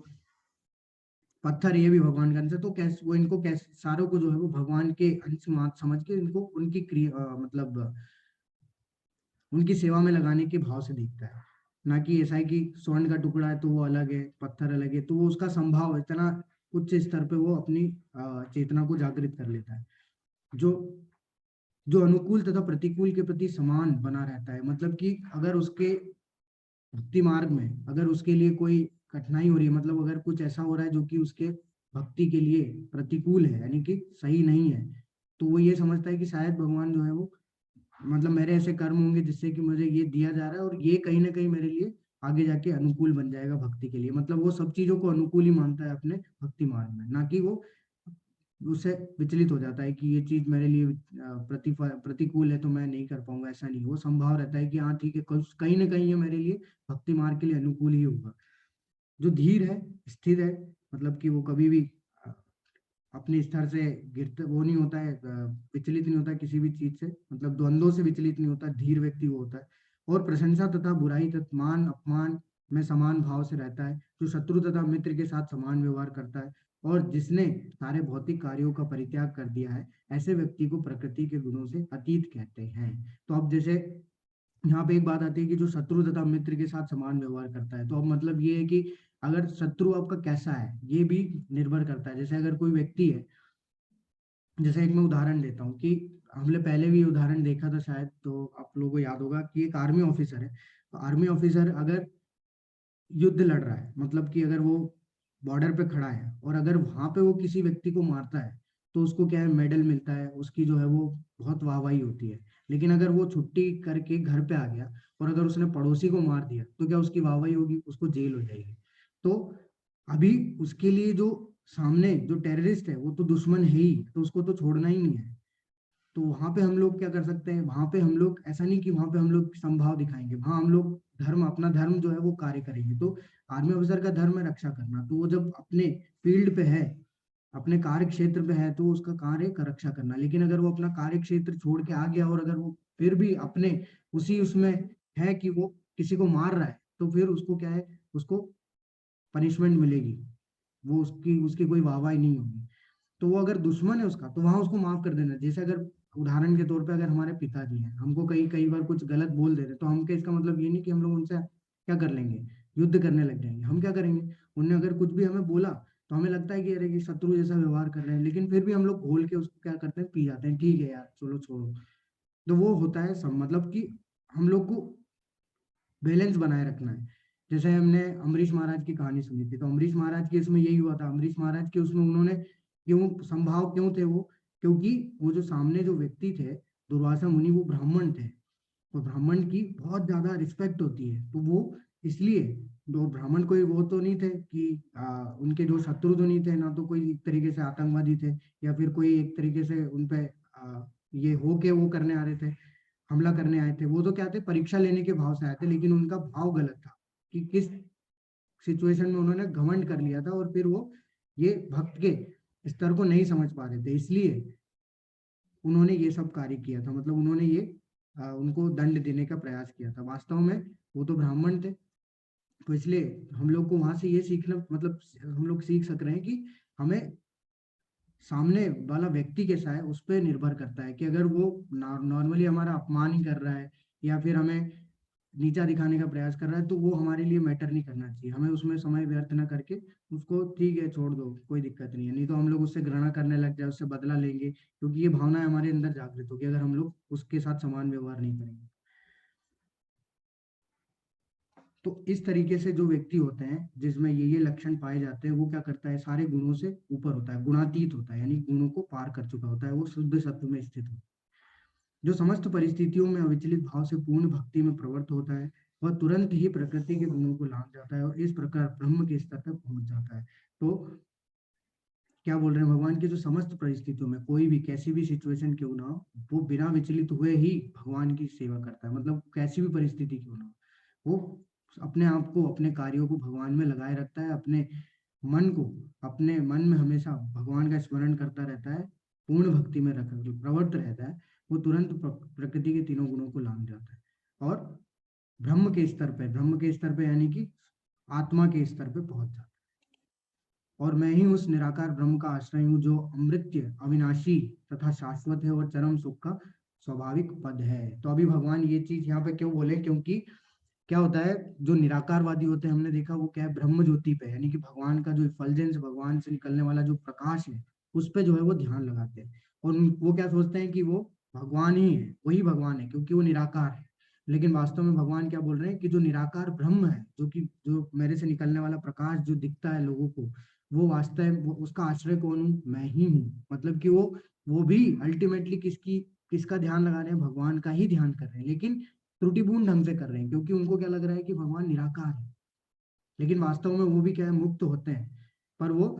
पत्थर ये भी भगवान का अंश है। तो कैसे वो इनको, कैसे सारों को जो है वो भगवान के अंश मात्र समझ के इनको उनकी क्रिया मतलब उनकी सेवा में लगाने के भाव से देखता है। ना कि ऐसा है कि स्वर्ण का टुकड़ा है तो वो अलग है, पत्थर अलग है। तो वो उसका संभाव इतना उच्च स्तर पे वो अपनी चेतना को जागृत कर लेता है, जो जो अनुकूल तथा प्रतिकूल के प्रति समान बना रहता है। मतलब कि अगर उसके भक्ति मार्ग में अगर उसके लिए कोई कठिनाई हो रही है, मतलब अगर कुछ ऐसा हो रहा है जो कि उसके भक्ति के लिए प्रतिकूल है, यानी कि सही नहीं है, तो वो ये समझता है कि शायद भगवान जो है वो, मतलब मेरे ऐसे कर्म होंगे जिससे कि मुझे ये दिया जा रहा है और ये कहीं ना कहीं मेरे लिए आगे जाके अनुकूल बन जाएगा भक्ति के लिए। मतलब वो सब चीजों को अनुकूल ही मानता है अपने भक्ति मार्ग में, ना कि वो उससे विचलित हो जाता है कि ये चीज मेरे लिए प्रतिकूल है तो मैं नहीं कर पाऊंगा। ऐसा नहीं, वो संभाव रहता है कि हाँ ठीक है, कहीं ना कहीं ये मेरे लिए भक्ति मार्ग के लिए अनुकूल ही होगा। जो धीर है, स्थिर है, मतलब कि वो कभी भी अ, अपने स्तर से गिरते वो नहीं होता है, विचलित नहीं होता है किसी भी चीज से, मतलब द्वंद्वों से विचलित नहीं होता, धीर व्यक्ति वो होता है। और प्रशंसा तथा बुराई तथा मान अपमान में समान भाव से रहता है। जो शत्रु तथा मित्र के साथ समान व्यवहार करता है और जिसने सारे भौतिक कार्यों का परित्याग कर दिया है, ऐसे व्यक्ति को प्रकृति के गुणों से अतीत कहते हैं। तो अब जैसे यहाँ पे एक बात आती है कि जो शत्रु तथा मित्र के साथ समान व्यवहार करता है, तो अब मतलब ये है कि अगर शत्रु आपका कैसा है ये भी निर्भर करता है। जैसे अगर कोई व्यक्ति है, जैसे एक मैं उदाहरण देता हूँ कि हमने पहले भी उदाहरण देखा था शायद, तो आप लोगों को याद होगा कि एक आर्मी ऑफिसर है। तो आर्मी ऑफिसर अगर युद्ध लड़ रहा है, मतलब कि अगर वो बॉर्डर पे खड़ा है और अगर वहां पे वो किसी व्यक्ति को मारता है, तो उसको क्या है, मेडल मिलता है, उसकी जो है वो बहुत वाहवाही होती है। लेकिन अगर वो छुट्टी करके घर पे आ गया और अगर उसने पड़ोसी को मार दिया, तो क्या उसकी वाहवाही होगी? उसको जेल हो जाएगी। तो अभी उसके लिए जो सामने जो टेररिस्ट है वो तो दुश्मन है ही, तो उसको तो छोड़ना ही नहीं है। तो वहां पे हम लोग क्या कर सकते हैं, वहां पे हम लोग ऐसा नहीं कि वहां पे हम लोग संभाव दिखाएंगे, वहां हम लोग धर्म, अपना धर्म जो है वो कार्य करेंगे। तो आर्मी ऑफिसर का धर्म है रक्षा करना, तो वो जब अपने फील्ड पे है, अपने कार्य क्षेत्र पे है, तो उसका कार्य है रक्षा करना। लेकिन अगर वो अपना कार्य क्षेत्र छोड़ के आ गया और अगर वो फिर भी अपने उसी उसमें है कि वो किसी को मार रहा है, तो फिर उसको क्या है, उसको पनिशमेंट मिलेगी, वो उसकी उसकी कोई वाहवाही नहीं होगी। तो वो अगर दुश्मन है उसका, तो वहां उसको माफ कर देना। जैसे अगर उदाहरण के तौर पे अगर हमारे पिताजी हैं, हमको कई कई बार कुछ गलत बोल दे रहे, तो हम क्या, इसका मतलब ये नहीं कि हम लोग उनसे क्या कर लेंगे, युद्ध करने लग जाएंगे। हम क्या करेंगे, उनने अगर कुछ भी हमें बोला तो हमें लगता है कि अरे, कि शत्रु जैसा व्यवहार कर रहे हैं, लेकिन फिर भी हम लोग घोल के उसको क्या करते हैं, पी जाते हैं, ठीक है यार चलो छोड़ो। तो वो होता है सब, मतलब कि हम लोग को बैलेंस बनाए रखना है। जैसे हमने अम्बरीश महाराज की कहानी सुनी थी, तो अम्बरीश महाराज के इसमें यही हुआ था। अम्बरीश महाराज के उसमें उन्होंने क्यों संभाव क्यों थे वो, क्योंकि वो जो सामने जो व्यक्ति थे, दुर्वासा मुनि, वो ब्राह्मण थे। और ब्राह्मण की बहुत ज्यादा रिस्पेक्ट होती है, तो वो इसलिए, दो ब्राह्मण कोई वो तो नहीं थे कि उनके जो शत्रु तो नहीं थे, ना तो कोई एक तरीके से आतंकवादी थे, या फिर कोई एक तरीके से उन पे ये हो के वो करने आ रहे थे, हमला करने आए थे। वो तो क्या थे, परीक्षा लेने के भाव से आए थे, लेकिन उनका भाव गलत था कि किस सिचुएशन में उन्होंने घमंड कर लिया था, और फिर वो ये भक्त के स्तर को नहीं समझ पा रहे थे, इसलिए उन्होंने ये सब कार्य किया था। मतलब उन्होंने ये उनको दंड देने का प्रयास किया था। वास्तव में वो तो ब्राह्मण थे। तो इसलिए हम लोग को वहां से ये सीखना, मतलब हम लोग सीख सक रहे हैं कि हमें सामने वाला व्यक्ति कैसा है उस पर निर्भर करता है, कि अगर वो नॉर्मली हमारा अपमान ही कर रहा है, या फिर हमें नीचा दिखाने का प्रयास कर रहा है, तो वो हमारे लिए मैटर नहीं करना चाहिए। हमें उसमें समय व्यर्थ ना करके उसको ठीक है छोड़ दो, कोई दिक्कत नहीं है। नहीं तो हम लोग उससे घृणा करने लग जाए, उससे बदला लेंगे, क्योंकि ये भावना हमारे अंदर जागृत होगी अगर हम लोग उसके साथ समान व्यवहार नहीं करेंगे। तो इस तरीके से जो व्यक्ति होते हैं जिसमें ये लक्षण पाए जाते हैं, वो क्या करता है, सारे गुणों से ऊपर होता है, गुणातीत होता है, यानी गुणों को पार कर चुका होता है, वो शुद्ध सत्व में स्थित होता है। जो समस्त परिस्थितियों में अविचलित भाव से पूर्ण भक्ति में प्रवृत्त होता है, वह तुरंत ही प्रकृति के गुणों को लांघ जाता है और इस प्रकार ब्रह्म के स्तर तक पहुंच जाता है। तो क्या बोल रहे हैं, भगवान की जो समस्त परिस्थितियों में कोई भी कैसी भी सिचुएशन क्यों ना हो, वो बिना विचलित हुए ही भगवान की सेवा करता है। मतलब कैसी भी परिस्थिति क्यों ना हो, वो अपने आप को, अपने कार्यों को भगवान में लगाए रखता है, अपने मन को, अपने मन में हमेशा भगवान का स्मरण करता रहता है, पूर्ण भक्ति में रख प्रवृत्त रहता है। वो तुरंत प्रकृति के तीनों गुणों को लांघ जाता है और ब्रह्म के स्तर पे यानी कि आत्मा के स्तर पे पहुंच जाता है। और मैं ही उस निराकार ब्रह्म का आश्रय हूँ, जो अमृत्य, अविनाशी तथा शाश्वत है और चरम सुख का स्वाभाविक पद है। तो अभी भगवान ये चीज यहाँ पे क्यों बोले, क्योंकि क्या होता है, जो निराकारवादी होते हैं, हमने देखा वो क्या है, ब्रह्म ज्योति पे, यानी कि भगवान का जो इफल्जेंस, भगवान से निकलने वाला जो प्रकाश है, उस पे जो है वो ध्यान लगाते हैं। और वो क्या सोचते हैं कि वो भगवान ही है, वही भगवान है, क्योंकि वो निराकार है। लेकिन वास्तव में भगवान क्या बोल रहे हैं कि जो निराकार ब्रह्म है, जो कि जो मेरे से निकलने वाला प्रकाश जो दिखता है लोगों को, वो वास्तव वो उसका आश्रय कौन हूँ, मैं ही हूँ। मतलब कि वो भी अल्टीमेटली किसका ध्यान लगा रहे हैं, भगवान का ही ध्यान कर रहे हैं, लेकिन त्रुटिपूर्ण ढंग से कर रहे हैं, क्योंकि उनको क्या लग रहा है कि भगवान निराकार है। लेकिन वास्तव में वो भी क्या है, मुक्त होते हैं, पर वो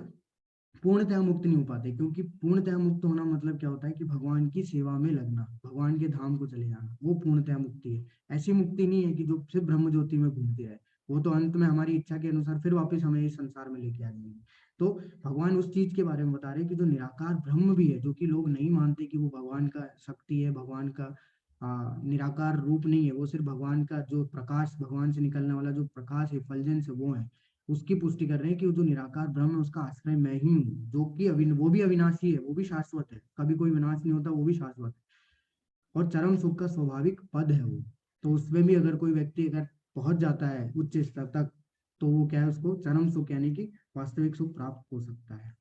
पूर्णतः मुक्त नहीं हो पाते। क्योंकि पूर्णतः मुक्त होना मतलब क्या होता है कि भगवान की सेवा में लगना, भगवान के धाम को चले जाना, वो पूर्णतः मुक्ति है। ऐसी मुक्ति नहीं है कि जो सिर्फ ब्रह्म ज्योति में घूमती रहे, वो तो अंत में हमारी इच्छा के अनुसार फिर वापस हमें इस संसार में लेके आ जाएंगे। तो भगवान उस चीज के बारे में बता रहे हैं कि जो निराकार ब्रह्म भी है, जो कि लोग नहीं मानते कि वो भगवान का शक्ति है, भगवान का निराकार रूप नहीं है, वो सिर्फ भगवान का जो प्रकाश, भगवान से निकलने वाला जो प्रकाश है, फलजेंस है, वो है। उसकी पुष्टि कर रहे हैं कि वो जो निराकार ब्रह्म है, उसका आश्रय मैं ही हूँ, जो कि वो भी अविनाशी है, वो भी शाश्वत है, कभी कोई विनाश नहीं होता, वो भी शाश्वत है, और चरम सुख का स्वाभाविक पद है वो। तो उसमें भी अगर कोई व्यक्ति अगर पहुंच जाता है उच्च स्तर तक, तो वो क्या है, उसको चरम सुख यानी कि वास्तविक सुख प्राप्त हो सकता है।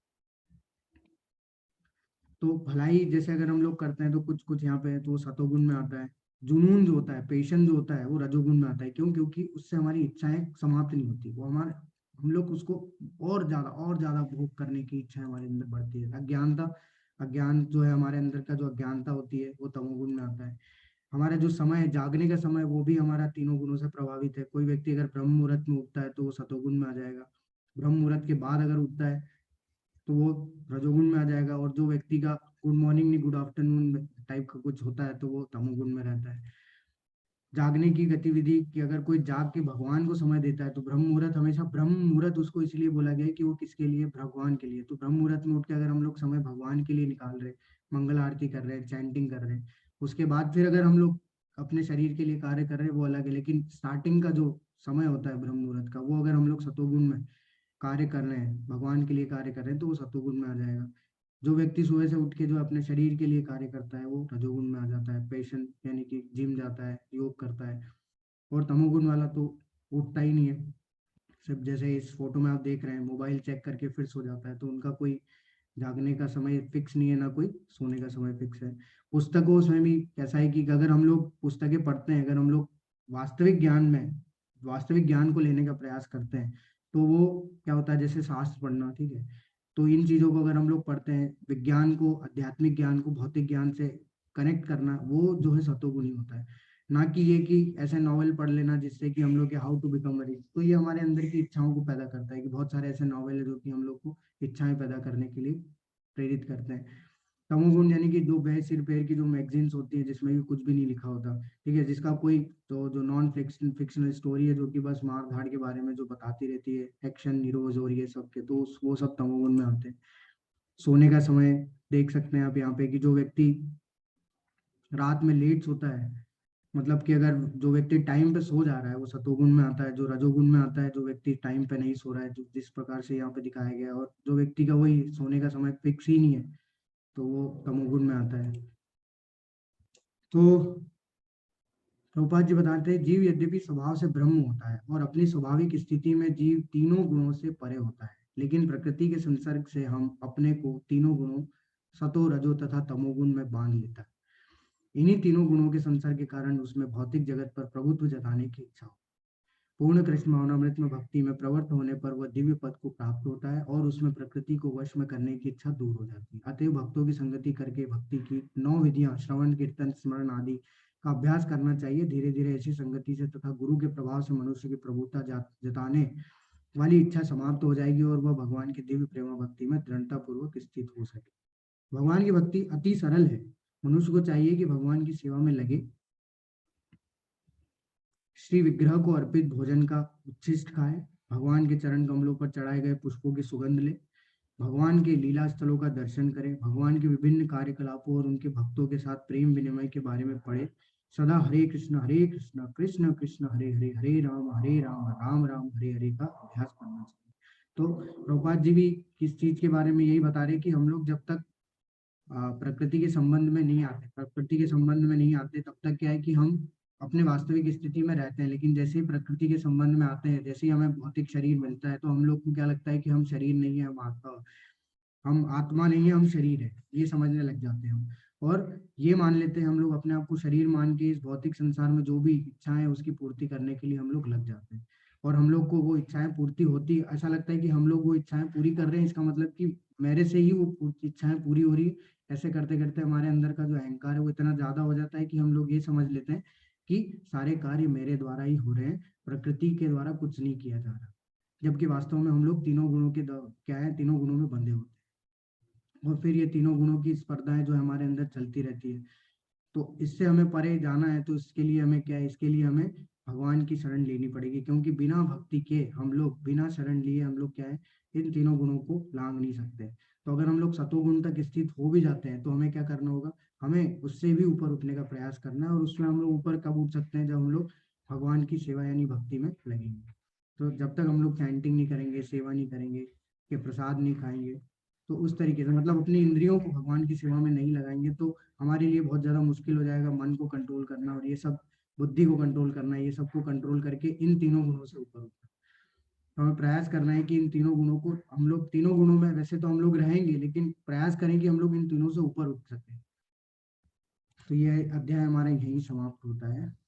तो भलाई जैसे अगर हम लोग करते हैं तो कुछ कुछ यहाँ पे है तो वो सतोगुण में आता है। जुनून जो होता है, पेशन जो होता है, वो रजोगुण में आता है। क्यों? क्योंकि उससे हमारी इच्छाएं समाप्त नहीं होती, वो हमारे, हम लोग उसको और ज्यादा भोग करने की इच्छा हमारे अंदर बढ़ती है। अज्ञानता, अज्ञान जो है हमारे अंदर का, जो अज्ञानता होती है वो तमोगुण में आता है। हमारा जो समय है, जागने का समय, वो भी हमारा तीनों गुणों से प्रभावित है। कोई व्यक्ति अगर ब्रह्म मुहूर्त में उठता है तो वो सतोगुण में आ जाएगा। ब्रह्म मुहूर्त के बाद अगर उठता है तो वो रजोगुण में आ जाएगा। और जो व्यक्ति का गुड मॉर्निंग नहीं गुड आफ्टरनून टाइप का कुछ होता है तो वो तमोगुण में रहता है। जागने की गतिविधि की अगर कोई जाग के भगवान को समय देता है तो ब्रह्म मुहूर्त, हमेशा ब्रह्म मुहूर्त उसको इसलिए बोला गया है कि वो किसके लिए? भगवान के लिए। तो ब्रह्म मुहूर्त में उठ के अगर हम लोग समय भगवान के लिए निकाल रहे, मंगल आरती कर रहे हैं, चैंटिंग कर रहे हैं, उसके बाद फिर अगर हम लोग अपने शरीर के लिए कार्य कर रहे हैं, वो अलग है। लेकिन स्टार्टिंग का जो समय होता है ब्रह्म मुहूर्त का, वो अगर हम लोग सतोगुण में कार्य कर रहे हैं, भगवान के लिए कार्य कर रहे हैं, तो वो सतोगुण में आ जाएगा। जो व्यक्ति सुबह से उठ के जो अपने शरीर के लिए कार्य करता है वो रजोगुण में आ जाता है। पेशेंट यानी कि जिम जाता है, योग करता है। और तमोगुण वाला तो उठता ही नहीं है, सिर्फ जैसे इस फोटो में आप देख रहे हैं, मोबाइल चेक करके फिर सो जाता है। तो उनका कोई जागने का समय फिक्स नहीं है, ना कोई सोने का समय फिक्स है। पुस्तकों में भी ऐसा है कि अगर हम लोग पुस्तकें पढ़ते हैं, अगर हम लोग वास्तविक ज्ञान में, वास्तविक ज्ञान को लेने का प्रयास करते हैं, तो वो क्या होता है, जैसे शास्त्र पढ़ना, ठीक है, तो इन चीजों को अगर हम लोग पढ़ते हैं, विज्ञान को, आध्यात्मिक ज्ञान को भौतिक ज्ञान से कनेक्ट करना, वो जो है सतोगुणी होता है। ना कि ये कि ऐसे नॉवेल पढ़ लेना जिससे कि हम लोग हाउ टू बिकम रिच, तो ये हमारे अंदर की इच्छाओं को पैदा करता है कि बहुत सारे ऐसे नॉवेल है जो कि हम लोग को इच्छाएं पैदा करने के लिए प्रेरित करते हैं। तमोगुण यानी कि दो बहस सिर पैर की जो मैगजीन्स होती है जिसमें भी कुछ भी नहीं लिखा होता, ठीक है, जिसका कोई, तो जो नॉन फिक्शनल स्टोरी है जो कि बस मार धाड़ के बारे में जो बताती रहती है, एक्शन हीरोज और ये सब के, तो वो सब तमोगुण में आते हैं। सोने का समय देख सकते हैं आप यहाँ पे कि जो व्यक्ति रात में लेट सोता है, मतलब कि अगर जो व्यक्ति टाइम पे सो जा रहा है वो सतोगुण में आता है। जो रजोगुण में आता है, जो व्यक्ति टाइम पे नहीं सो रहा है, जो जिस प्रकार से यहाँ पे दिखाया गया है, और जो व्यक्ति का वही सोने का समय फिक्स ही नहीं है, तो वो तमोगुण में आता है। तो प्रभुपाद जी बताते हैं, जीव यद्यपि स्वभाव से ब्रह्म होता है और अपनी स्वाभाविक स्थिति में जीव तीनों गुणों से परे होता है, लेकिन प्रकृति के संसर्ग से हम अपने को तीनों गुणों, सतो रजो तथा तमोगुण में बांध लेता है। इन्हीं तीनों गुणों के संसर्ग के कारण उसमें भौतिक जगत पर प्रभुत्व जताने की इच्छा हो। पूर्ण कृष्ण भावनामृत में भक्ति में प्रवृत्त होने पर वह दिव्य पद को प्राप्त होता है और उसमें प्रकृति को वश में करने की इच्छा दूर हो जाती है। अतएव भक्तों की संगति करके भक्ति की 9 विधियां, श्रवण कीर्तन स्मरण आदि का अभ्यास करना चाहिए। धीरे धीरे ऐसी संगति से तथा गुरु के प्रभाव से मनुष्य की प्रभुता जताने वाली इच्छा समाप्त हो जाएगी और वह भगवान की दिव्य प्रेम भक्ति में दृढ़ता पूर्वक स्थित हो सके। भगवान की भक्ति अति सरल है। मनुष्य को चाहिए कि भगवान की सेवा में लगे, श्री विग्रह को अर्पित भोजन का उच्छिष्ट खाए, भगवान के चरण कमलों पर चढ़ाए गए पुष्पों की सुगंध ले, भगवान के लीला स्थलों का दर्शन करें, भगवान के विभिन्न कार्यकलापों और उनके भक्तों के साथ प्रेम विनिमय के बारे में पढ़े, सदा हरे कृष्ण कृष्ण कृष्ण हरे हरे, हरे राम राम राम हरे हरे का अभ्यास करना चाहिए। तो प्रभुपाद जी भी किस चीज के बारे में यही बता रहे कि हम लोग जब तक प्रकृति के संबंध में नहीं आते, प्रकृति के संबंध में नहीं आते, तब तक क्या है कि हम अपने वास्तविक स्थिति में रहते हैं। लेकिन जैसे ही प्रकृति के संबंध में आते हैं, जैसे ही हमें भौतिक शरीर मिलता है, तो हम लोग को क्या लगता है कि हम शरीर नहीं है, हम आत्मा नहीं है, हम शरीर है, ये समझने लग जाते हैं हम। और ये मान लेते हैं हम लोग, अपने आप को शरीर मान के इस भौतिक संसार में जो भी इच्छाएं हैं उसकी पूर्ति करने के लिए हम लोग लग जाते हैं। और हम लोग को वो इच्छाएं पूर्ति होती, ऐसा लगता है कि हम लोग वो इच्छाएं पूरी कर रहे हैं, इसका मतलब कि मेरे से ही वो इच्छाएं पूरी हो रही। ऐसे करते करते हमारे अंदर का जो अहंकार है वो इतना ज्यादा हो जाता है कि हम लोग ये समझ लेते हैं कि सारे कार्य मेरे द्वारा ही हो रहे हैं, प्रकृति के द्वारा कुछ नहीं किया जा रहा। जबकि वास्तव में हम लोग तीनों गुणों के क्या है, तीनों गुणों में बंधे होते हैं। और फिर ये तीनों गुणों की स्पर्धाएं जो हमारे अंदर चलती रहती है। तो इससे हमें परे जाना है, तो इसके लिए हमें क्या है, इसके लिए हमें भगवान की शरण लेनी पड़ेगी। क्योंकि बिना भक्ति के हम लोग, बिना शरण लिए हम लोग क्या है, इन तीनों गुणों को लांग नहीं सकते। तो अगर हम लोग सतोगुण तक स्थित हो भी जाते हैं तो हमें क्या करना होगा, हमें उससे भी ऊपर उठने का प्रयास करना है। और उसमें हम लोग ऊपर कब उठ सकते हैं, जब हम लोग भगवान की सेवा यानी भक्ति में लगेंगे। तो जब तक हम लोग चैंटिंग नहीं करेंगे, सेवा नहीं करेंगे, के प्रसाद नहीं खाएंगे, तो उस तरीके से मतलब अपनी इंद्रियों को भगवान की सेवा में नहीं लगाएंगे, तो हमारे लिए बहुत ज्यादा मुश्किल हो जाएगा मन को कंट्रोल करना, और ये सब बुद्धि को कंट्रोल करना, ये सबको कंट्रोल करके इन तीनों गुणों से ऊपर उठना। हमें प्रयास करना है कि इन तीनों गुणों को, हम लोग तीनों गुणों में वैसे तो हम लोग रहेंगे, लेकिन प्रयास करें कि हम लोग इन तीनों से ऊपर उठ सकें। तो ये अध्याय हमारा यहीं समाप्त होता है।